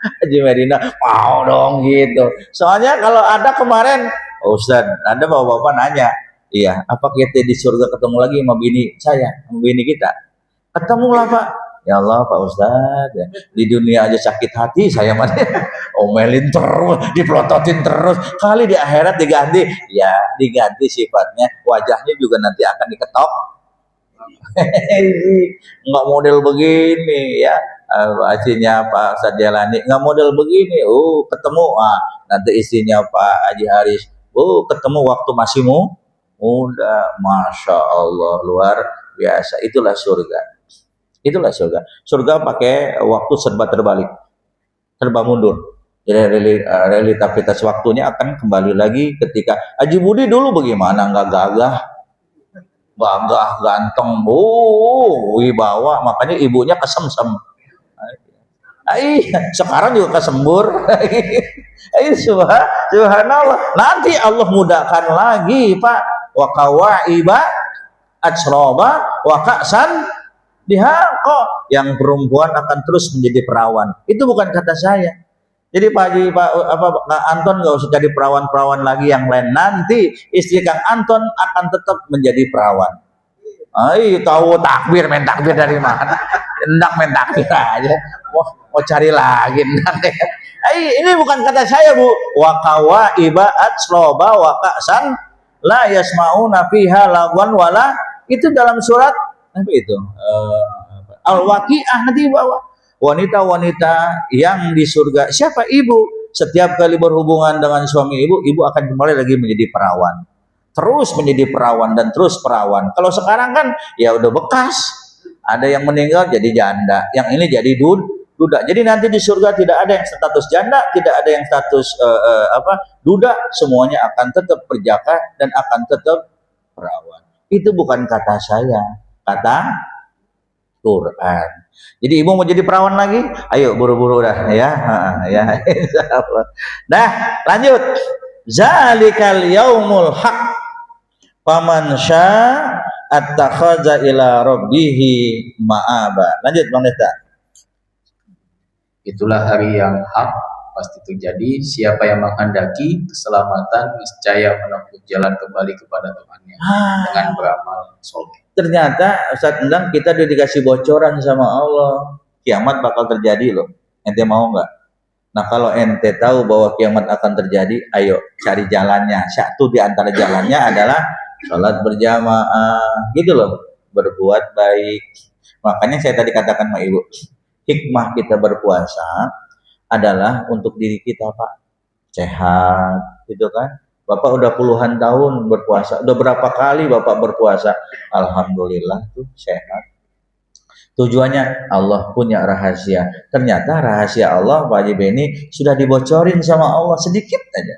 Haji Medina mau dong gitu. Soalnya kalau ada kemarin, Ustaz, ada bapak-bapak nanya, iya, apa kita di surga ketemu lagi sama bini saya, sama bini kita? Ketemulah Pak. Ya Allah Pak Ustaz, ya. Di dunia aja sakit hati saya mana omelin terus, dipelototin terus. Kali di akhirat diganti, ya diganti sifatnya, wajahnya juga nanti akan diketok. Nggak model begini ya. Istrinya Pak Ustadz Jalani nggak model begini. Ketemu nanti istrinya Pak Haji Haris. Ketemu waktu masih muda. Masya Allah, luar biasa. Itulah surga. Itulah surga. Surga pakai waktu serba terbalik, serba mundur. Jadi realitas waktunya akan kembali lagi ketika Haji Budi dulu bagaimana, nggak gagah. gagah, ganteng, wibawa, makanya ibunya kesemsem. Sekarang juga kesembur. Subhanallah. Nanti Allah mudahkan lagi, Pak. Wa kawaiba atsroba wa ka'san dihaqa. Yang perempuan akan terus menjadi perawan. Itu bukan kata saya. Jadi Pak Anton nggak usah jadi perawan-perawan lagi yang lain. Nanti istri Kang Anton akan tetap menjadi perawan. Tahu takbir, main takbir dari mana? Hendak main takbir aja. Mau cari lagi hendak ya. Ini bukan kata saya, Bu. Wa kawaiba atsroba wa ka'san la yasmauna fiha lagwan wala, itu dalam surat apa itu? Al-Waqiah, nanti bawa. Wanita-wanita yang di surga, siapa? Ibu. Setiap kali berhubungan dengan suami ibu akan kembali lagi menjadi perawan. Terus menjadi perawan dan terus perawan. Kalau sekarang kan ya udah bekas. Ada yang meninggal jadi janda, yang ini jadi duda. Jadi nanti di surga tidak ada yang status janda, tidak ada yang status duda, semuanya akan tetap perjaka dan akan tetap perawan. Itu bukan kata saya, kata Quran. Jadi ibu mau jadi perawan lagi? Ayo buru-buru dah ya. Insyaallah. Nah, lanjut. Zalikal yaumul haq. Faman syaa attakhadha ila rabbih ma'aba. Lanjut Bang Neta. Itulah hari yang hak pasti terjadi. Siapa yang menghendaki keselamatan niscaya menempuh jalan kembali kepada Tuhannya dengan beramal soleh. Ternyata Ustaz Endang kita udah dikasih bocoran sama Allah. Kiamat bakal terjadi loh. Ente mau nggak? Nah kalau ente tahu bahwa kiamat akan terjadi, ayo cari jalannya. Satu di antara jalannya adalah sholat berjamaah, gitu loh. Berbuat baik. Makanya saya tadi katakan sama Ibu, hikmah kita berpuasa adalah untuk diri kita, Pak. Sehat, gitu kan. Bapak udah puluhan tahun berpuasa. Udah berapa kali Bapak berpuasa? Alhamdulillah tuh sehat. Tujuannya Allah punya rahasia. Ternyata rahasia Allah, Pak Haji Beni, sudah dibocorin sama Allah sedikit aja.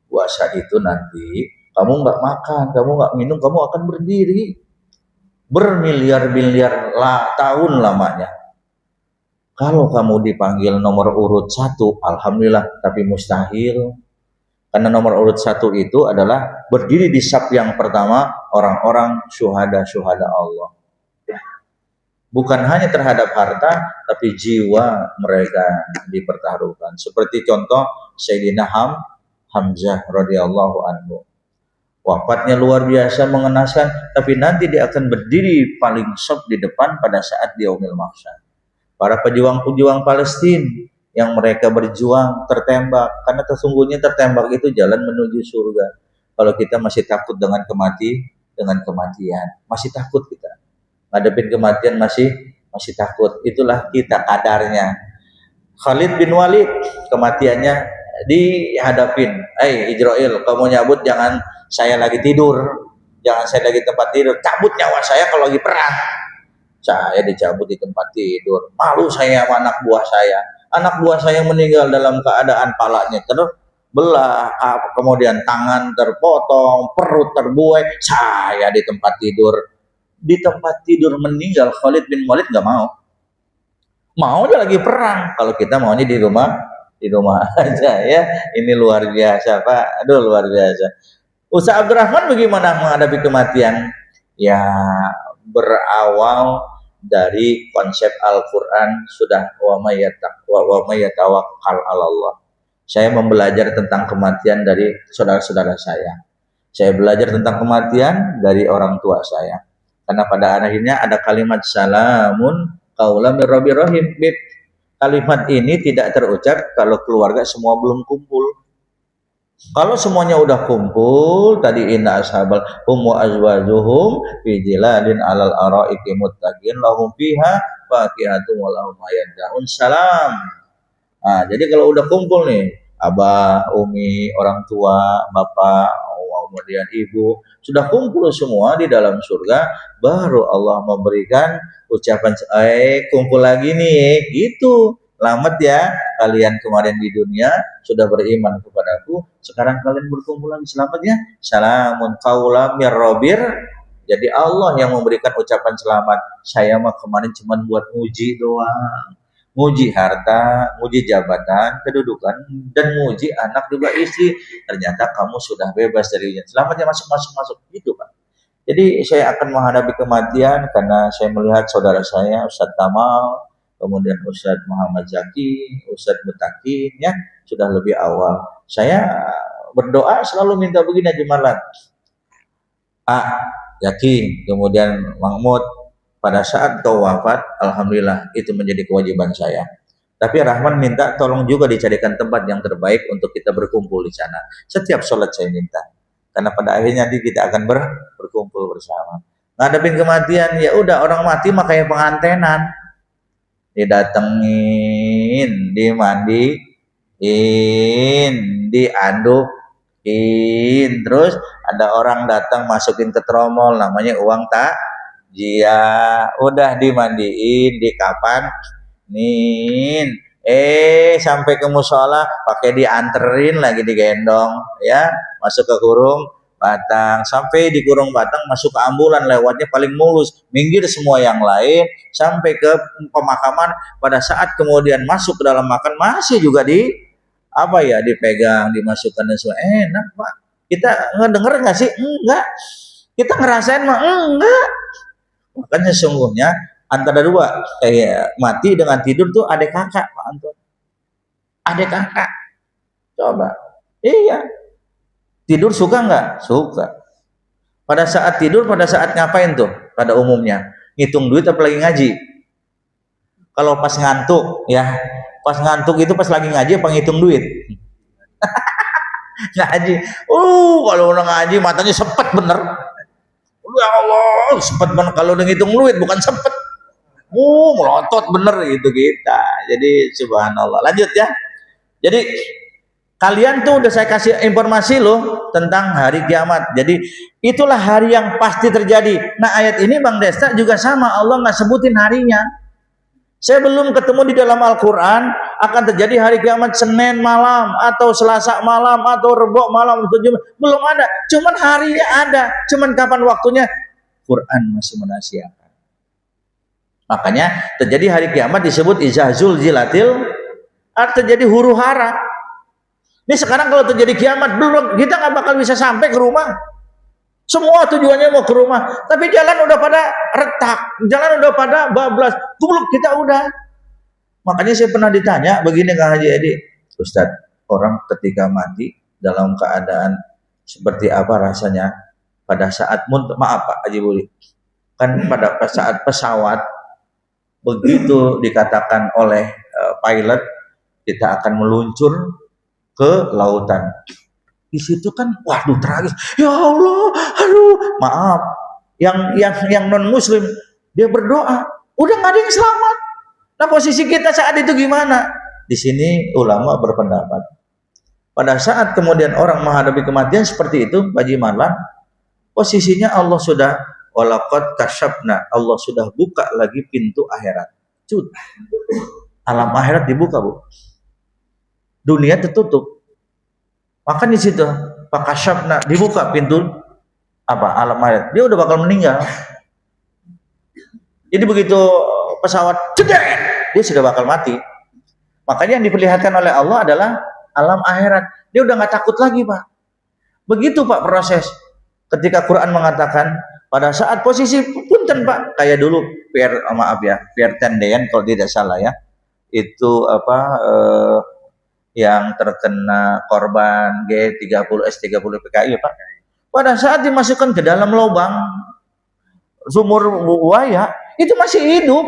Puasa itu nanti kamu nggak makan, kamu nggak minum, kamu akan berdiri bermiliar-miliar tahun lamanya. Kalau kamu dipanggil nomor urut 1, alhamdulillah, tapi mustahil. Karena nomor urut 1 itu adalah berdiri di saf yang pertama orang-orang syuhada Allah. Bukan hanya terhadap harta, tapi jiwa mereka dipertaruhkan. Seperti contoh Sayyidina Hamzah radhiyallahu anhu. Wafatnya luar biasa mengenaskan, tapi nanti dia akan berdiri paling saf di depan pada saat di yaumil mahsyar. Para pejuang-pejuang Palestina yang mereka berjuang tertembak, karena sesungguhnya tertembak itu jalan menuju surga. Kalau kita masih takut dengan kematian, masih takut kita ngadepin kematian, masih takut. Itulah kita kadarnya. Khalid bin Walid kematiannya dihadapin, Israel, kamu nyabut, jangan saya lagi tidur, jangan saya lagi tempat tidur, cabut nyawa saya kalau lagi perang. Saya dicabut di tempat tidur, malu saya sama anak buah saya. Anak buah saya meninggal dalam keadaan palanya terbelah, kemudian tangan terpotong, perut terbuai, saya di tempat tidur meninggal. Khalid bin Walid nggak mau dia lagi perang. Kalau kita maunya di rumah aja ya. Ini luar biasa, Pak. Aduh, luar biasa. Ustaz Abdurrahman bagaimana menghadapi kematian? Ya, berawal dari konsep Al-Quran, sudah wa may yatawakkal 'alallah. Saya membelajar tentang kematian dari saudara-saudara saya. Saya belajar tentang kematian dari orang tua saya. Karena pada akhirnya ada kalimat salamun qaulan mir rabbir rahim. Kalimat ini tidak terucap kalau keluarga semua belum kumpul. Kalau semuanya udah kumpul, tadi inna ashabal hum wa azwajuhum fi jilalin alal araiki muttaqin lahum fiha faqihatun wa lahum yad'un salam. Nah, jadi kalau udah kumpul nih, abah, umi, orang tua, bapak, kemudian ibu, sudah kumpul semua di dalam surga, baru Allah memberikan ucapan, kumpul lagi nih, gitu. Selamat ya, kalian kemarin di dunia sudah beriman kepadaku, sekarang kalian berkumpul lagi, selamat ya. Salamun qaulam mir rabbir Jadi Allah yang memberikan ucapan selamat. Saya mah kemarin cuma buat muji doang. Muji harta, muji jabatan, kedudukan, dan muji anak juga istri. Ternyata kamu sudah bebas dari ujian. Selamat ya, masuk. Itu Pak. Jadi saya akan menghadapi kematian karena saya melihat saudara saya, Ustadz Kamal, kemudian Ustadz Muhammad Zaki, Ustadz Mutakin, ya sudah lebih awal. Saya berdoa selalu minta begini Haji Marlan. Yakin, kemudian Mahmud, pada saat kau wafat, alhamdulillah itu menjadi kewajiban saya. Tapi Rahman minta tolong juga dicarikan tempat yang terbaik untuk kita berkumpul di sana. Setiap sholat saya minta. Karena pada akhirnya nanti kita akan berkumpul bersama. Ngadepin kematian, ya udah orang mati mah kayak pengantenan. Didatengin, dimandiin, diadukin, terus ada orang datang masukin ke tromol namanya uang takjiah. Udah dimandiin, dikapanin, sampai ke musola pakai dianterin lagi digendong, ya masuk ke kurung batang, sampai di kurung batang masuk ke ambulan, lewatnya paling mulus, minggir semua yang lain sampai ke pemakaman. Pada saat kemudian masuk ke dalam makan masih juga dipegang, dimasukkan dan semua. Enak Pak, kita ngedenger nggak sih? Enggak. Kita ngerasain mah enggak. Makanya sesungguhnya antara dua mati dengan tidur tuh adek kakak Pak Anton. Adek kakak. Coba. Iya. Tidur suka nggak? Suka. Pada saat tidur, pada saat ngapain tuh? Pada umumnya ngitung duit apa lagi ngaji? Kalau pas ngantuk, ya pas ngantuk itu pas lagi ngaji apa ngitung duit? Ngaji. Kalau udah ngaji matanya sepet bener. Ya Allah, sepet bener kalau udah ngitung duit, bukan sepet. Melotot bener gitu kita. Jadi subhanallah. Lanjut ya. Jadi kalian tuh udah saya kasih informasi loh tentang hari kiamat. Jadi itulah hari yang pasti terjadi. Nah ayat ini Bang Desta juga sama, Allah nggak sebutin harinya. Saya belum ketemu di dalam Al-Quran akan terjadi hari kiamat Senin malam atau Selasa malam atau Rebo malam, belum ada. Cuman harinya ada, cuman kapan waktunya Quran masih menasihatkan. Makanya terjadi hari kiamat disebut Iza Zulzilatil, terjadi huru hara. Ini sekarang kalau terjadi kiamat belum, kita nggak bakal bisa sampai ke rumah. Semua tujuannya mau ke rumah, tapi jalan udah pada retak, jalan udah pada bablas, goblok kita udah. Makanya saya pernah ditanya begini Kang Haji Edi, Ustadz, orang ketika mati dalam keadaan seperti apa rasanya pada saat maaf Pak Haji Budi, kan pada saat pesawat begitu dikatakan oleh pilot kita akan meluncur ke lautan. Di situ kan waduh tragis. Ya Allah, aduh, maaf. Yang non muslim dia berdoa, udah nggak ada yang selamat. Nah, posisi kita saat itu gimana? Di sini ulama berpendapat. Pada saat kemudian orang menghadapi kematian seperti itu, Pak Haji Marlan, posisinya Allah sudah walaqad kasyafna, Allah sudah buka lagi pintu akhirat. Alam akhirat dibuka, Bu. Dunia tertutup. Maka di situ Pak Kasyafna dibuka pintu alam akhirat. Dia udah bakal meninggal. Jadi begitu pesawat cedek, dia sudah bakal mati. Makanya yang diperlihatkan oleh Allah adalah alam akhirat. Dia udah nggak takut lagi Pak. Begitu Pak proses. Ketika Quran mengatakan pada saat posisi punten Pak, kayak dulu Pierre Tendean kalau tidak salah ya, itu yang terkena korban G30 S30 PKI ya Pak. Pada saat dimasukkan ke dalam lubang sumur buaya, itu masih hidup.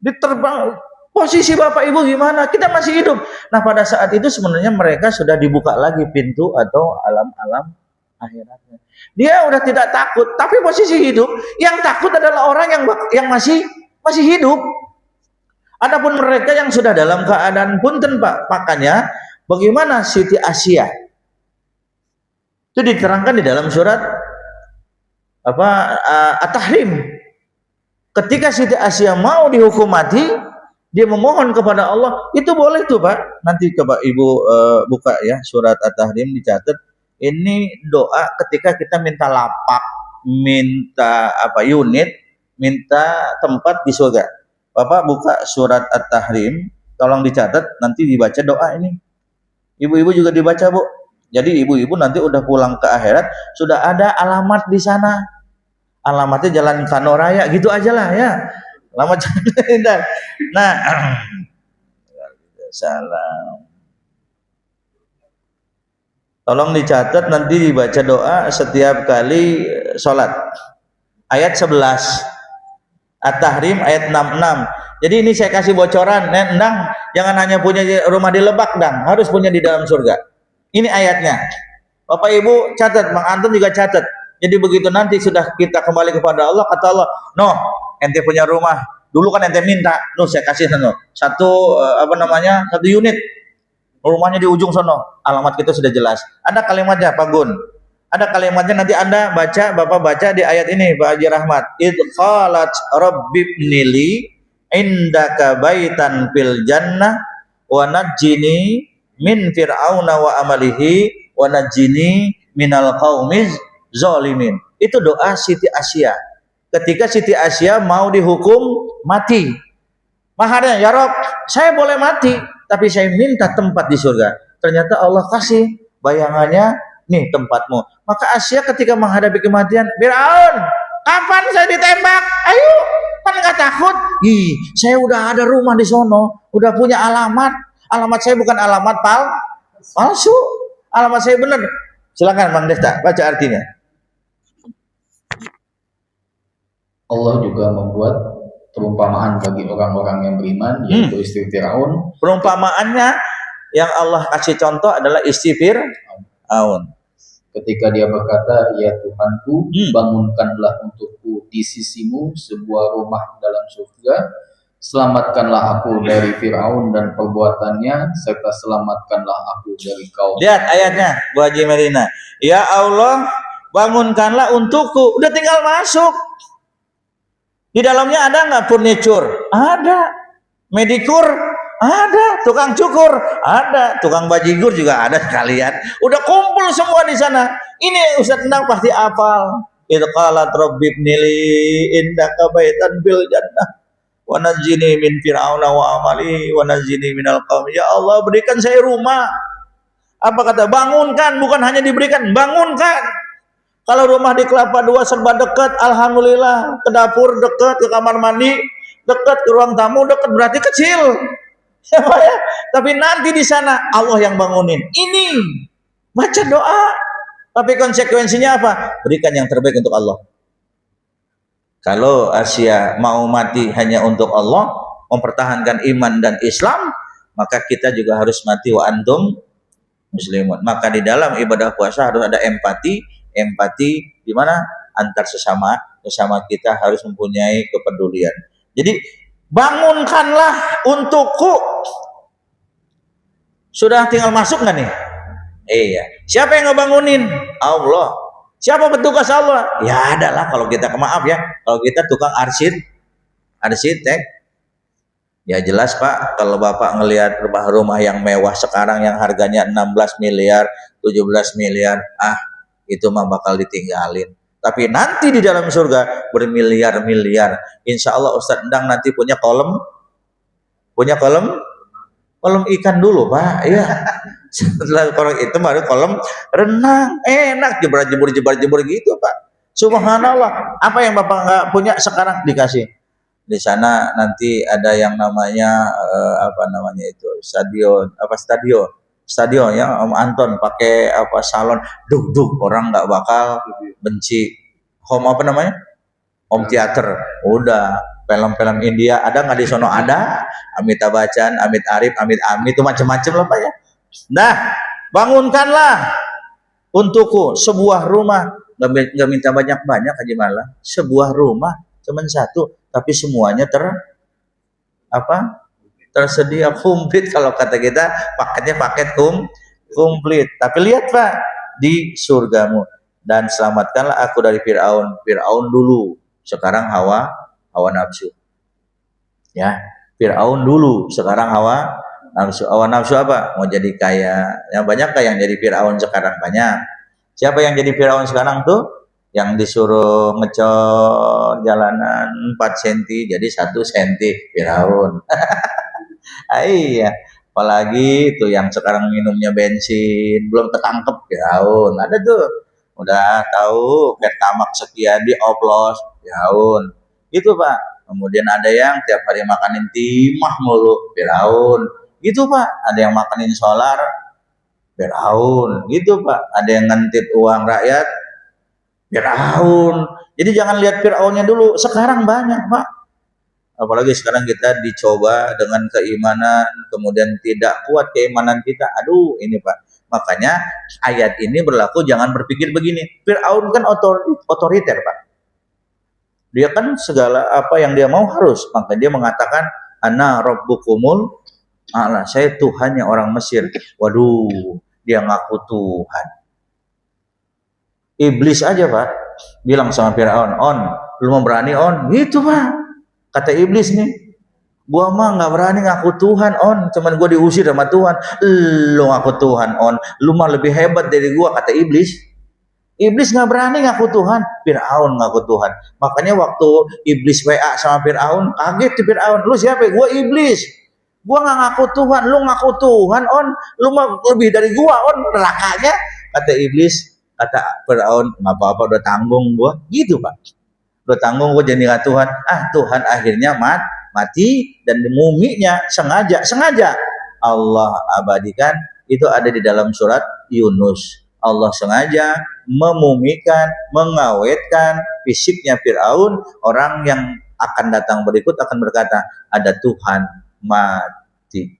Diterbang, posisi Bapak Ibu gimana? Kita masih hidup. Nah pada saat itu sebenarnya mereka sudah dibuka lagi pintu atau alam-alam akhiratnya. Dia udah tidak takut, tapi posisi hidup. Yang takut adalah orang yang masih hidup. Adapun mereka yang sudah dalam keadaan punten Pak, makanya bagaimana Siti Asia itu diterangkan di dalam surat At-Tahrim. Ketika Siti Asia mau dihukum mati, dia memohon kepada Allah, itu boleh tuh Pak. Nanti coba Ibu buka ya surat At-Tahrim, dicatat Ini doa ketika kita minta lapak, minta unit, minta tempat di surga. Bapak buka surat At-Tahrim, tolong dicatat, nanti dibaca doa ini. Ibu-ibu juga dibaca, Bu. Jadi ibu-ibu nanti udah pulang ke akhirat, sudah ada alamat di sana. Alamatnya Jalan Kanoraya, gitu aja lah ya. Alamat jalan. Nah, salam. Tolong dicatat, nanti dibaca doa setiap kali sholat. Ayat 11 At-Tahrim ayat 66. Jadi ini saya kasih bocoran, Endang, jangan hanya punya rumah di Lebak, Dang, harus punya di dalam surga. Ini ayatnya. Bapak Ibu catat, Bang Anton juga catat. Jadi begitu nanti sudah kita kembali kepada Allah, kata Allah, "No, ente punya rumah. Dulu kan ente minta, saya kasih satu unit. Rumahnya di ujung sono, alamat kita sudah jelas. Ada kalimatnya, Pak Gun. Ada kalimatnya, nanti Anda baca, Bapak baca di ayat ini, Pak Haji Rahmat. Idh qalat rabbibnili indaka baitan fil jannah wa najjini min fir'auna wa amalihi wa najjini minal qaumiz zalimin. Itu doa Siti Asya. Ketika Siti Asya mau dihukum mati. Maharnya, ya Rob, saya boleh mati, tapi saya minta tempat di surga. Ternyata Allah kasih bayangannya, nih tempatmu. Maka Asya ketika menghadapi kematian, Firaun, kapan saya ditembak? Ayo, kan nggak takut? Saya udah ada rumah di sono, udah punya alamat. Alamat saya bukan alamat palsu, alamat saya benar. Silakan Bang Desta, baca artinya. Allah juga membuat perumpamaan bagi orang-orang yang beriman, yaitu istri Firaun. Perumpamaannya yang Allah kasih contoh adalah istri Firaun. Ketika dia berkata, "Ya Tuhanku, bangunkanlah untukku di sisimu sebuah rumah dalam surga. Selamatkanlah aku dari Firaun dan perbuatannya, serta selamatkanlah aku dari kaum." Lihat ayatnya, Bu Haji Merina. Ya Allah, bangunkanlah untukku. Udah tinggal masuk. Di dalamnya ada nggak furniture? Ada. Medikur? Ada. Tukang cukur? Ada. Tukang bajigur juga ada sekalian. Udah kumpul semua di sana. Ini Ustaz Endang pasti hafal. Idh qalat rabbibnili indaka baitan fil jannah wa najjini min fir'auna wa amali wa najjini minal qaumi. Ya Allah, berikan saya rumah. Apa kata? Bangunkan, bukan hanya diberikan, bangunkan. Kalau rumah di Kelapa II serba dekat, alhamdulillah, ke dapur dekat, ke kamar mandi dekat, ke ruang tamu dekat, berarti kecil. Ya, tapi nanti di sana Allah yang bangunin. Ini baca doa. Tapi konsekuensinya apa? Berikan yang terbaik untuk Allah. Kalau Asya mau mati hanya untuk Allah, mempertahankan iman dan Islam, maka kita juga harus mati wa antum muslimun. Maka di dalam ibadah puasa harus ada empati di mana antar sesama kita harus mempunyai kepedulian. Jadi bangunkanlah untukku. Sudah tinggal masuk nggak nih? Iya. Siapa yang ngebangunin? Allah. Siapa petugas Allah? Ya adalah kalau kita maaf ya, kalau kita tukang arsitek. Ya jelas Pak, kalau Bapak ngelihat rumah-rumah yang mewah sekarang yang harganya 16 miliar, 17 miliar, itu mah bakal ditinggalin. Tapi nanti di dalam surga bermiliar-miliar. Insya Allah Ustaz Endang nanti punya kolam ikan dulu Pak. Iya. Setelah kolam itu baru kolam renang. Enak jebur gitu Pak. Subhanallah. Apa yang Bapak nggak punya sekarang dikasih. Di sana nanti ada yang namanya stadion ya Om Anton pakai salon duk orang nggak bakal benci. Home home theater. Udah film-film India ada nggak di sono? Ada. Amitabh Bachchan, Amit Arif, Amit Ami itu macam-macam lah Pak ya. Nah, bangunkanlah untukku sebuah rumah. Nggak minta banyak-banyak Haji Malang. Sebuah rumah cuma satu, tapi semuanya tersedia komplit. Kalau kata kita paketnya paket komplit. Tapi lihat Pak, di surgamu, dan selamatkanlah aku dari Firaun dulu, sekarang hawa nafsu. Ya, Firaun dulu, sekarang hawa nafsu apa? Mau jadi kaya. Yang banyak yang jadi Firaun sekarang banyak. Siapa yang jadi Firaun sekarang tuh? Yang disuruh ngecor jalanan 4 cm jadi 1 cm Firaun. Ah, iya, apalagi tuh yang sekarang minumnya bensin belum ketangkep Firaun. Ada tuh, udah tahu Pertamax sekian dioplos Firaun. Itu Pak. Kemudian ada yang tiap hari makanin timah mulu Firaun. Gitu Pak. Ada yang makanin solar Firaun. Gitu Pak. Ada yang ngentip uang rakyat Firaun. Jadi jangan lihat Firaunnya dulu. Sekarang banyak Pak. Apalagi sekarang kita dicoba dengan keimanan, kemudian tidak kuat keimanan kita. Aduh, ini Pak. Makanya ayat ini berlaku, jangan berpikir begini. Firaun kan otoriter Pak. Dia kan segala apa yang dia mau harus. Maka dia mengatakan, ana rabbukumul a'la. Saya Tuhannya orang Mesir. Waduh, dia ngaku Tuhan. Iblis aja Pak bilang sama Firaun, "On, lu mau berani on?" Gitu Pak. Kata iblis nih, gua mah nggak berani ngaku Tuhan on, cuman gua diusir sama Tuhan. Lu ngaku Tuhan on, lu mah lebih hebat dari gua, kata iblis. Iblis nggak berani ngaku Tuhan, Firaun ngaku Tuhan. Makanya waktu iblis WA sama Firaun, kaget tuh Firaun. Lu siapa? Gua iblis. Gua nggak ngaku Tuhan, lu ngaku Tuhan on, lu mah lebih dari gua on, nerakanya. Kata iblis, kata Firaun, nggak apa-apa, udah tanggung gua. Gitu Pak. Udah tanggung gue jadi nggak Tuhan. Tuhan akhirnya mati dan muminya sengaja Allah abadikan. Itu ada di dalam surat Yunus. Allah sengaja memumikan, mengawetkan fisiknya Firaun. Orang yang akan datang berikut akan berkata, ada Tuhan mati,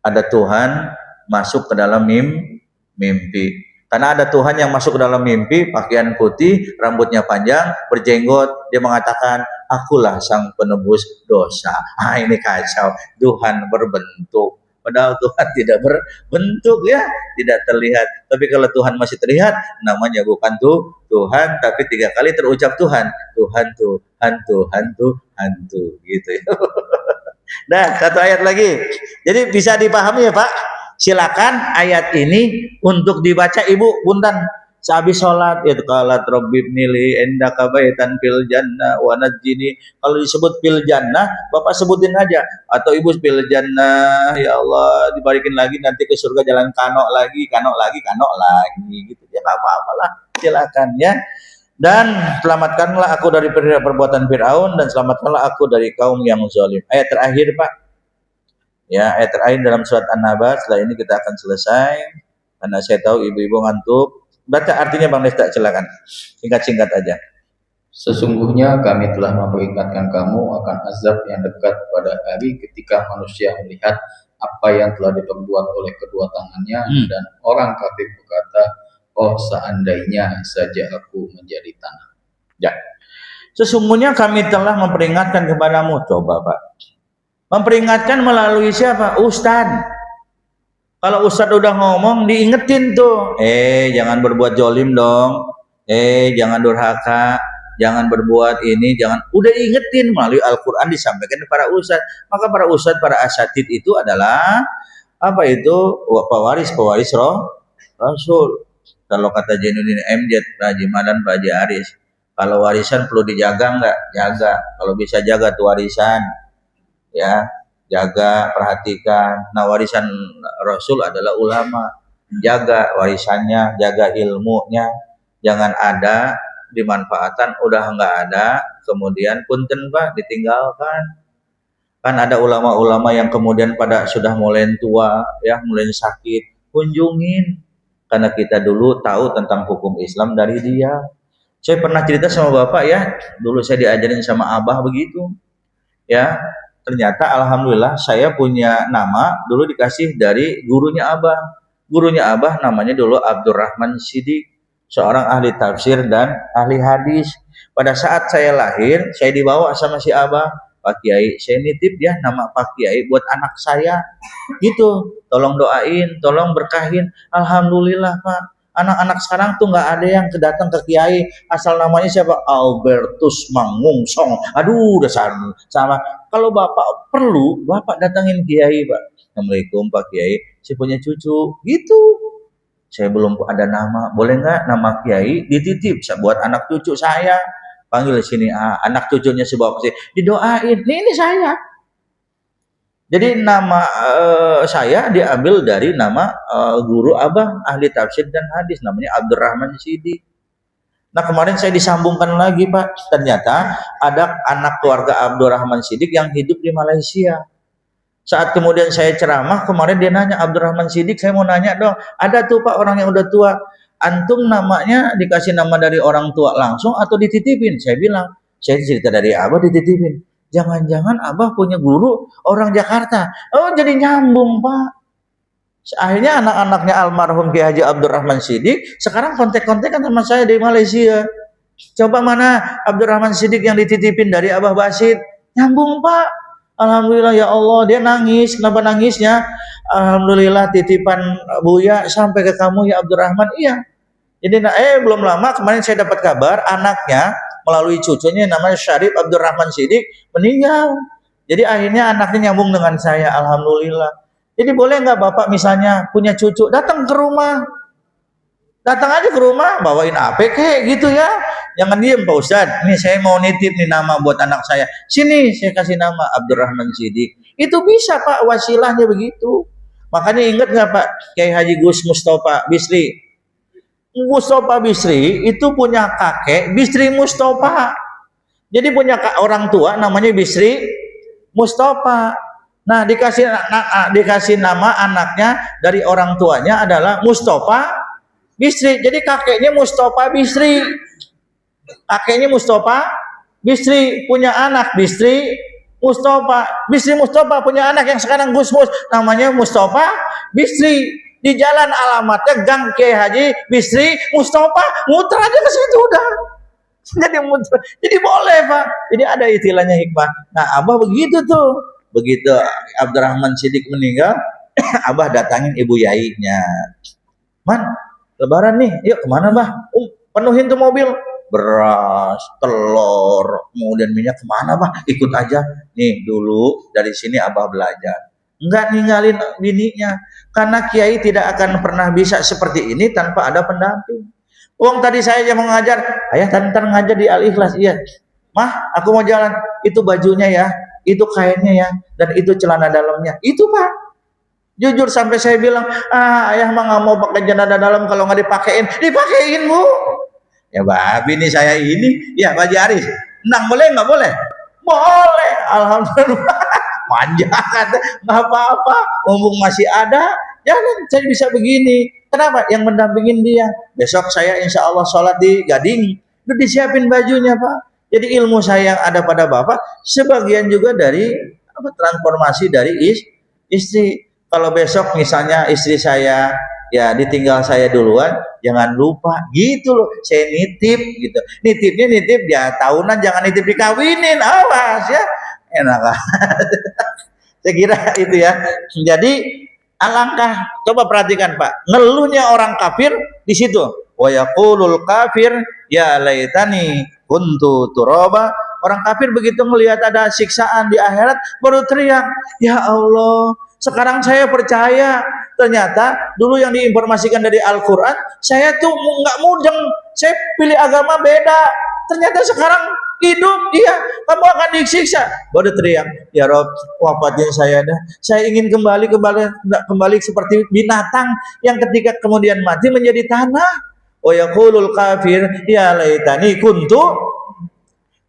ada Tuhan masuk ke dalam mimpi. Karena ada Tuhan yang masuk ke dalam mimpi, pakaian putih, rambutnya panjang, berjenggot. Dia mengatakan, akulah sang penebus dosa. Ini kacau. Tuhan berbentuk. Padahal Tuhan tidak berbentuk ya, tidak terlihat. Tapi kalau Tuhan masih terlihat, namanya bukan Tuhan, tapi 3 kali terucap Tuhan. Tuhan, Tuhan, Tuhan, Tuhan, gitu ya. Nah, satu ayat lagi. Jadi bisa dipahami ya Pak. Silakan ayat ini untuk dibaca Ibu Buntan sehabis sholat. Ya qalat rabbi ibnili indaka baitan fil jannah wa najjini. Kalau disebut fil jannah, Bapak sebutin aja, atau Ibu fil jannah, ya Allah dibalikin lagi nanti ke surga jalan kano lagi gitu. Ya enggak apa-apalah. Silakan ya. Dan selamatkanlah aku dari perbuatan Firaun dan selamatkanlah aku dari kaum yang zalim. Ayat terakhir Pak. Ya, ayat terakhir dalam surat An-Naba. Setelah ini kita akan selesai karena saya tahu ibu-ibu ngantuk. Baca artinya Bang Desta, silakan. Singkat-singkat aja. Sesungguhnya kami telah memperingatkan kamu akan azab yang dekat pada hari ketika manusia melihat apa yang telah diperbuat oleh kedua tangannya dan orang kafir berkata, oh seandainya saja aku menjadi tanah. Ya. Sesungguhnya kami telah memperingatkan kepadamu. Coba Pak. Memperingatkan melalui siapa? Ustadz. Kalau Ustadz udah ngomong, diingetin tuh. Jangan berbuat jolim dong. Jangan durhaka. Jangan berbuat ini. Udah diingetin melalui Al-Quran disampaikan kepada Ustadz. Maka para Ustadz, para asatid itu adalah apa itu? Pewaris Rasul. Kalau kata Jainuddin MZ, Pak Haji Madan, Pak Haji Aris. Kalau warisan perlu dijaga nggak? Jaga. Kalau bisa jaga tuh warisan. Ya, jaga, perhatikan. Nah, warisan Rasul adalah ulama. Jaga warisannya, jaga ilmunya. Jangan ada dimanfaatkan, udah nggak ada, kemudian punten Pak, ditinggalkan. Kan ada ulama-ulama yang kemudian pada sudah mulai tua, ya, mulai sakit, kunjungin. Karena kita dulu tahu tentang hukum Islam dari dia. Saya pernah cerita sama Bapak ya, dulu saya diajarin sama Abah begitu. Ya, ternyata alhamdulillah saya punya nama dulu dikasih dari gurunya Abah. Gurunya Abah namanya dulu Abdurrahman Siddiq, seorang ahli tafsir dan ahli hadis. Pada saat saya lahir, saya dibawa sama si Abah, Pak Kiai, saya nitip ya nama Pak Kiai buat anak saya. Gitu, tolong doain, tolong berkahin. Alhamdulillah Pak. Anak-anak sekarang tuh nggak ada yang datang ke Kiai asal namanya siapa, Albertus Mangungsong. Aduh, udah sama. Kalau Bapak perlu, Bapak datangin Kiai Pak. Assalamualaikum Pak Kiai, saya punya cucu. Gitu. saya belum ada nama, boleh nggak nama kiai dititip buat anak cucu saya, panggil sini, anak cucunya sebawa ke sini, didoain, ini saya. Jadi nama saya diambil dari nama guru abah ahli tafsir dan hadis, namanya Abdurrahman Sidik. Nah kemarin saya disambungkan lagi Pak, ternyata ada anak keluarga Abdurrahman Sidik yang hidup di Malaysia. Saat kemudian saya ceramah, kemarin dia nanya, Abdurrahman Sidik, saya mau nanya dong, ada tuh Pak orang yang udah tua, antum namanya dikasih nama dari orang tua langsung atau dititipin? Saya bilang, saya cerita dari abah dititipin. Jangan-jangan abah punya guru orang Jakarta. Oh jadi nyambung Pak. Akhirnya anak-anaknya almarhum Kiai Haji Abdurrahman Sidik sekarang kontak-kontakan sama saya di Malaysia. Coba mana Abdurrahman Sidik yang dititipin dari Abah Basid? Nyambung Pak. Alhamdulillah ya Allah, dia nangis. Kenapa nangisnya? Alhamdulillah titipan Buya sampai ke kamu ya Abdurrahman. Iya. Jadi belum lama kemarin saya dapat kabar anaknya melalui cucunya namanya Syarif Abdurrahman Sidik meninggal. Jadi akhirnya anaknya nyambung dengan saya. Alhamdulillah. Jadi boleh nggak Bapak misalnya punya cucu datang ke rumah? Datang aja ke rumah, bawain apa kayak gitu ya. Jangan diem Pak Ustadz. Nih saya mau nitip nih nama buat anak saya. Sini saya kasih nama Abdurrahman Sidik. Itu bisa Pak, wasilahnya begitu. Makanya ingat nggak Pak Kiai Haji Gus Mustafa Bisri? Mustafa Bisri itu punya kakek Bisri Mustafa. Jadi punya orang tua namanya Bisri Mustafa. Nah dikasih nama anaknya dari orang tuanya adalah Mustafa Bisri. Jadi kakeknya Mustafa Bisri. Kakeknya Mustafa Bisri punya anak Bisri Mustafa. Bisri Mustafa punya anak yang sekarang Gus Mus namanya Mustafa Bisri. Di jalan alamatnya Gang Kiai Haji Bisri Mustafa. Muter aja ke situ udah. Jadi muter. Jadi boleh Pak. Jadi ada istilahnya hikmah. Nah Abah begitu tuh. Begitu Abdurrahman Sidik meninggal, Abah datangin ibu yainya. Man, Lebaran nih, yuk kemana Bah? Penuhin tuh mobil, beras, telur, kemudian minyak, kemana Bah? Ikut aja. Nih dulu dari sini Abah belajar. Enggak ninggalin bininya, karena Kiai tidak akan pernah bisa seperti ini tanpa ada pendamping. Uang tadi saya yang mengajar, ayah ntar ngajar di Al-Ikhlas, iya. Mah, aku mau jalan, itu bajunya ya, itu kainnya ya, dan itu celana dalamnya, itu Pak. Jujur sampai saya bilang, ayah mah nggak mau pakai celana dalam kalau nggak dipakein Bu. Ya babi nih saya ini, ya Pak Aris, nang boleh nggak boleh? Boleh, alhamdulillah. Manja kata, nggak apa-apa, mumpung masih ada, jangan saya bisa begini. Kenapa? Yang mendampingin dia. Besok saya insya Allah sholat di Gading, udah disiapin bajunya Pak. Jadi ilmu saya yang ada pada Bapak, sebagian juga dari transformasi dari istri. Kalau besok misalnya istri saya ya ditinggal saya duluan, jangan lupa gitu loh, saya nitip gitu. Nitipnya nitip ya tahunan, jangan nitip dikawinin, awas ya. Enak. Saya kira itu ya. Jadi alangkah, coba perhatikan Pak, ngeluhnya orang kafir di situ. Wa yaqulul kafir ya laitani kuntu turaba. Orang kafir begitu melihat ada siksaan di akhirat baru teriak, ya Allah, sekarang saya percaya. Ternyata dulu yang diinformasikan dari Al-Quran, saya tuh nggak mudeng, saya pilih agama beda. Ternyata sekarang hidup, iya, kamu akan disiksa. Baru teriak, ya Rob, wafatin saya dah. Saya ingin kembali seperti binatang yang ketika kemudian mati menjadi tanah. Oh yaqulul kafir, ya laitani kuntu.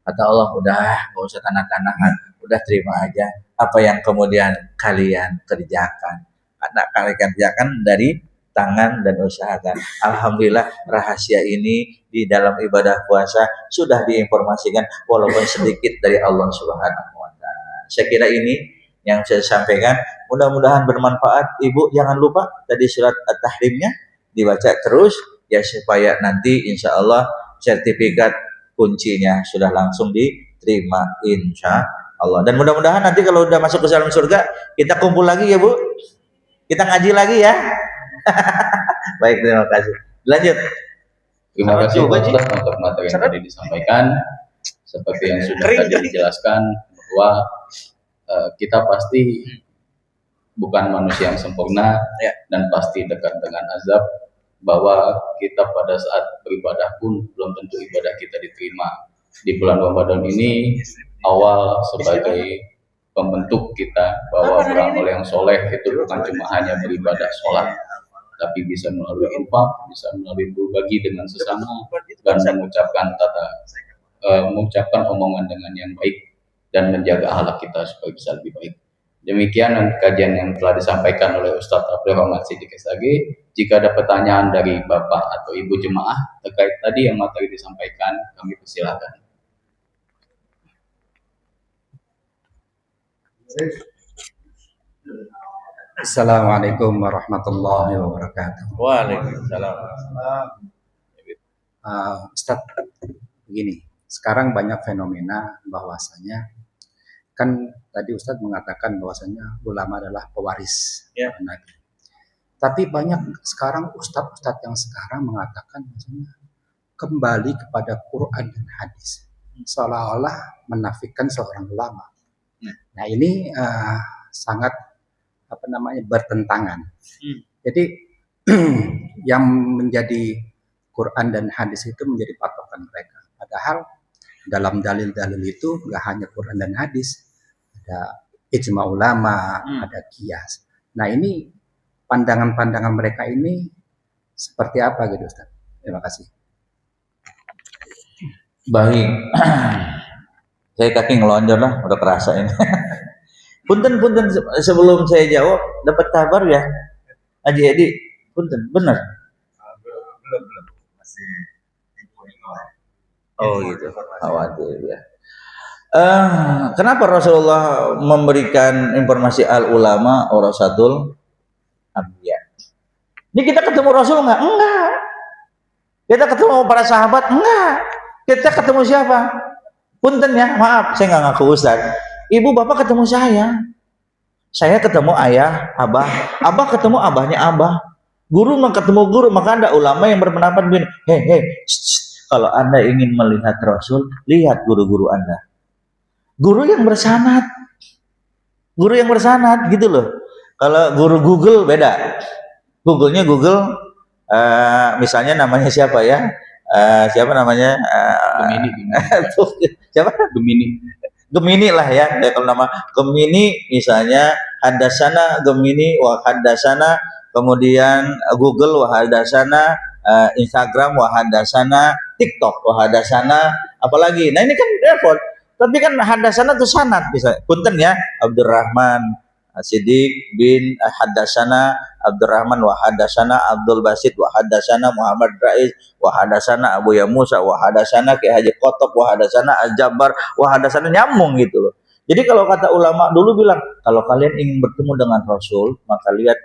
Kata Allah, udah, gak usah tanah-tanahan, udah terima aja apa yang kemudian kalian kerjakan. Anak kalian kerjakan dari tangan dan usahakan. Alhamdulillah rahasia ini di dalam ibadah puasa sudah diinformasikan walaupun sedikit dari Allah Subhanahu wa taala. Saya kira ini yang saya sampaikan, mudah-mudahan bermanfaat. Ibu jangan lupa tadi surat At-Tahrimnya dibaca terus ya, supaya nanti insya Allah sertifikat kuncinya sudah langsung diterima insya Allah. Dan mudah-mudahan nanti kalau udah masuk ke dalam surga kita kumpul lagi ya Bu, kita ngaji lagi ya. Baik, terima kasih. Lanjut. Terima kasih Pak Ustaz untuk materi yang tadi disampaikan. Seperti yang sudah tadi dijelaskan bahwa kita pasti bukan manusia yang sempurna dan pasti dekat dengan azab bahwa kita pada saat beribadah pun belum tentu ibadah kita diterima. Di bulan Ramadan ini awal sebagai pembentuk kita bahwa beramal yang soleh itu bukan cuma hanya beribadah sholat, tapi bisa melalui infak, bisa melalui berbagi dengan sesama, dan mengucapkan omongan dengan yang baik dan menjaga akhlak kita supaya bisa lebih baik. Demikian kajian yang telah disampaikan oleh Ustadz Abdul Rahman Siddiq SAG. Jika ada pertanyaan dari Bapak atau Ibu jemaah terkait tadi yang materi disampaikan, kami persilakan. Assalamualaikum warahmatullahi wabarakatuh. Waalaikumsalam. Ustadz, begini, sekarang banyak fenomena bahwasanya kan tadi Ustadz mengatakan bahwasanya ulama adalah pewaris Nabi. Tapi banyak sekarang ustadz-ustadz yang sekarang mengatakan bahwasanya kembali kepada Quran dan hadis, seolah-olah menafikan seorang ulama. Nah ini sangat bertentangan. Jadi yang menjadi Quran dan hadis itu menjadi patokan mereka. Padahal dalam dalil-dalil itu nggak hanya Quran dan hadis, ada ijma ulama, ada qiyas. Nah ini pandangan-pandangan mereka ini seperti apa gitu Ustaz? Terima kasih. Baik. Saya kaki ngelonjor lah, udah kerasa ini. Punten sebelum saya jawab dapat kabar ya, Haji Edi. Punten, benar? Belum masih Oh gitu, khawatir ya. Kenapa Rasulullah memberikan informasi al ulama warasatul anbiya? Ini kita ketemu Rasul nggak? Enggak. Kita ketemu para sahabat? Enggak. Kita ketemu siapa? Punten ya, maaf, saya nggak ngaku Ustaz. Ibu bapak ketemu saya ketemu ayah, abah ketemu abahnya abah, guru ketemu guru. Maka ada ulama yang berpendapat begini, kalau Anda ingin melihat Rasul, lihat guru-guru Anda, guru yang bersanad gitu loh. Kalau guru Google beda, Google-nya Google, misalnya namanya siapa ya? Siapa namanya? Gemini. Siapa? Gemini lah ya. Kalau nama Gemini misalnya hadasana Gemini wa hadasana, kemudian Google wa hadasana, Instagram wa hadasana, TikTok wa hadasana, apalagi. Nah ini kan repot. Tapi kan hadasana itu sanad bisa. Punten ya, Abdurrahman Siddiq bin Hadasana Abdurrahman wa hadasana Abdul Basit wa hadasana Muhammad Rais wa hadasana Abu Ya Musa wa hadasana Ki Haji Qotop wa hadasana Al-Jabbar wa hadasana, nyambung gitu loh. Jadi kalau kata ulama dulu bilang, kalau kalian ingin bertemu dengan Rasul, maka lihat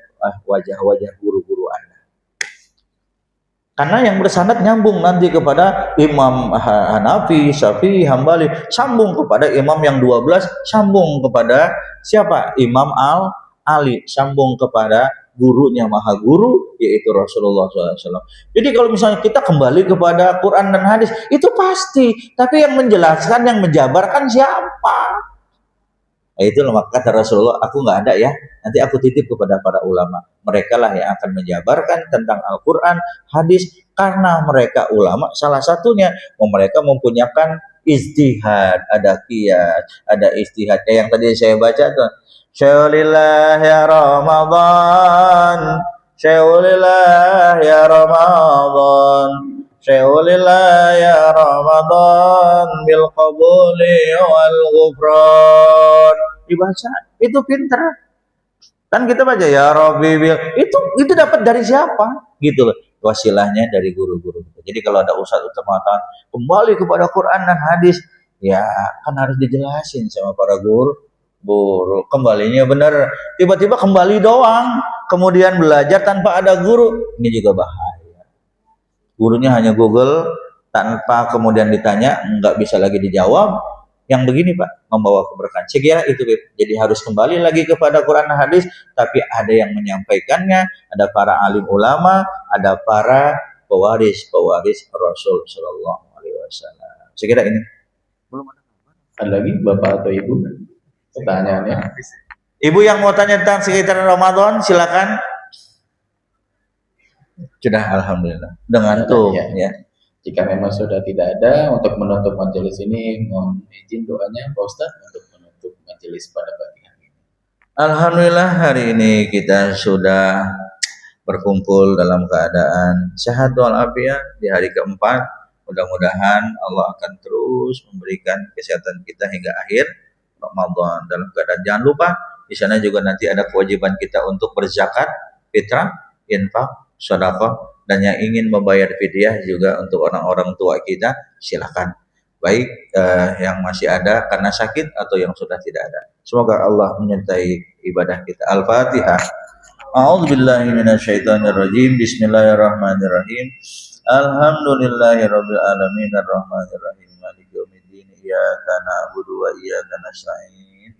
wajah-wajah guru-guru Anda. Karena yang bersanad nyambung nanti kepada Imam Hanafi, Syafi'i, Hambali, sambung kepada imam yang 12, sambung kepada siapa? Imam Ali, sambung kepada gurunya maha guru, yaitu Rasulullah SAW. Jadi kalau misalnya kita kembali kepada Quran dan hadis, itu pasti. Tapi yang menjelaskan, yang menjabarkan siapa? Itu loh, maka kata Rasulullah, aku nggak ada ya, nanti aku titip kepada para ulama. Mereka lah yang akan menjabarkan tentang Al-Quran, hadis, karena mereka ulama, salah satunya mereka mempunyakan ijtihad, ada qiyas, ada ijtihad. Kayak yang tadi saya baca tuh, Syawlillah ya Ramadan, Syawlillah ya Ramadan, Syawlillah ya Ramadan, bil qabuli wal ghufran. Dibaca, itu pinter. Kan kita baca ya Rabbi bil, itu dapat dari siapa? Gitu loh. Wasilahnya dari guru-guru. Jadi kalau ada ustaz-ustaz mengatakan kembali kepada Quran dan hadis, ya kan harus dijelasin sama para guru. Kembalinya benar. Tiba-tiba kembali doang, kemudian belajar tanpa ada guru, ini juga bahaya. Gurunya hanya Google, tanpa kemudian ditanya, nggak bisa lagi dijawab. Yang begini Pak, membawa keberkahan. Saya kira itu, jadi harus kembali lagi kepada Quran dan hadis, tapi ada yang menyampaikannya, ada para alim ulama, ada para pewaris Rasul Shallallahu Alaihi Wasallam. Saya kira ini. Belum ada lagi Bapak atau Ibu pertanyaannya? Ibu yang mau tanya tentang sekitar Ramadan, silakan. Sudah alhamdulillah. Dengan tuh Ya. ya. Jika memang sudah tidak ada untuk menutup majelis ini, mohon izin doanya Pak Ustadz untuk menutup majelis pada pagi hari ini. Alhamdulillah hari ini kita sudah berkumpul dalam keadaan sehat walafiat di hari keempat. Mudah-mudahan Allah akan terus memberikan kesehatan kita hingga akhir Ramadan. Dalam keadaan jangan lupa di sana juga nanti ada kewajiban kita untuk berzakat, fitrah, infak, sedekah, dan yang ingin membayar fidyah juga untuk orang-orang tua kita silakan. Baik yang masih ada karena sakit atau yang sudah tidak ada. Semoga Allah menyertai ibadah kita. Al-Fatihah. A'udzubillahi minasyaitonirrajim. Bismillahirrahmanirrahim. Alhamdulillahirabbil alamin arrahmanirrahim maliki yaumiddin iyyaka na'budu wa iyyaka nasta'in.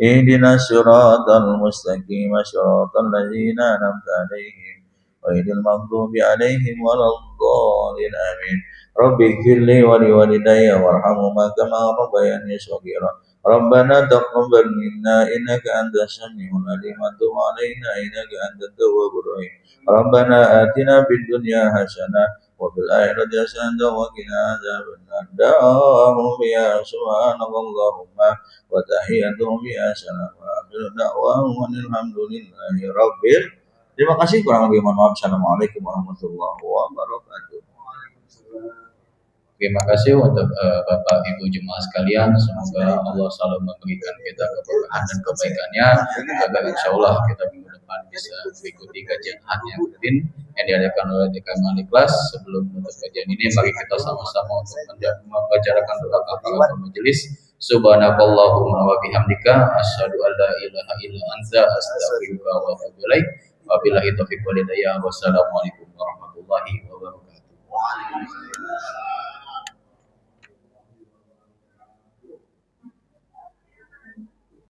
Ihdinas siratal mustaqim siratal ladzina an'amta 'alaihim ghairil maghdubi 'alaihim waladdallin amin. Rabbighfirli wa liwalidayya warhamhuma kama rabbayani shaghira. Rabbana taqabbal minna innaka antas samiul alim wa tub 'alaina innaka antat tawwabur rahim. Rabbana atina fid dunya hasanah wa fil akhirati hasanah wa qina adzabannar. Da'ahum biya subhanallahumma wa tahiyyatuhum biya salam wa akhiru da'wahum alhamdulillahi rabbil. Terima kasih, kurang lebih mohon maaf. Assalamualaikum warahmatullahi wabarakatuh. Terima kasih untuk Bapak Ibu jemaah sekalian. Semoga Allah selalu memberikan kita keberkahan dan kebaikannya agar insya Allah kita minggu depan bisa mengikuti kajian hati yang rutin yang diadakan oleh DKM Al-Ikhlas. Sebelum menutup kajian ini, mari kita sama-sama untuk membacarakan doa kafaratul majelis. Subhanakallahumma wa bihamdika asyhadu an la ilaha illa anta astaghfiruka wa atubu ilaik. Wabillahi taufiq wal hidayah. Wassalamualaikum warahmatullahi wabarakatuh.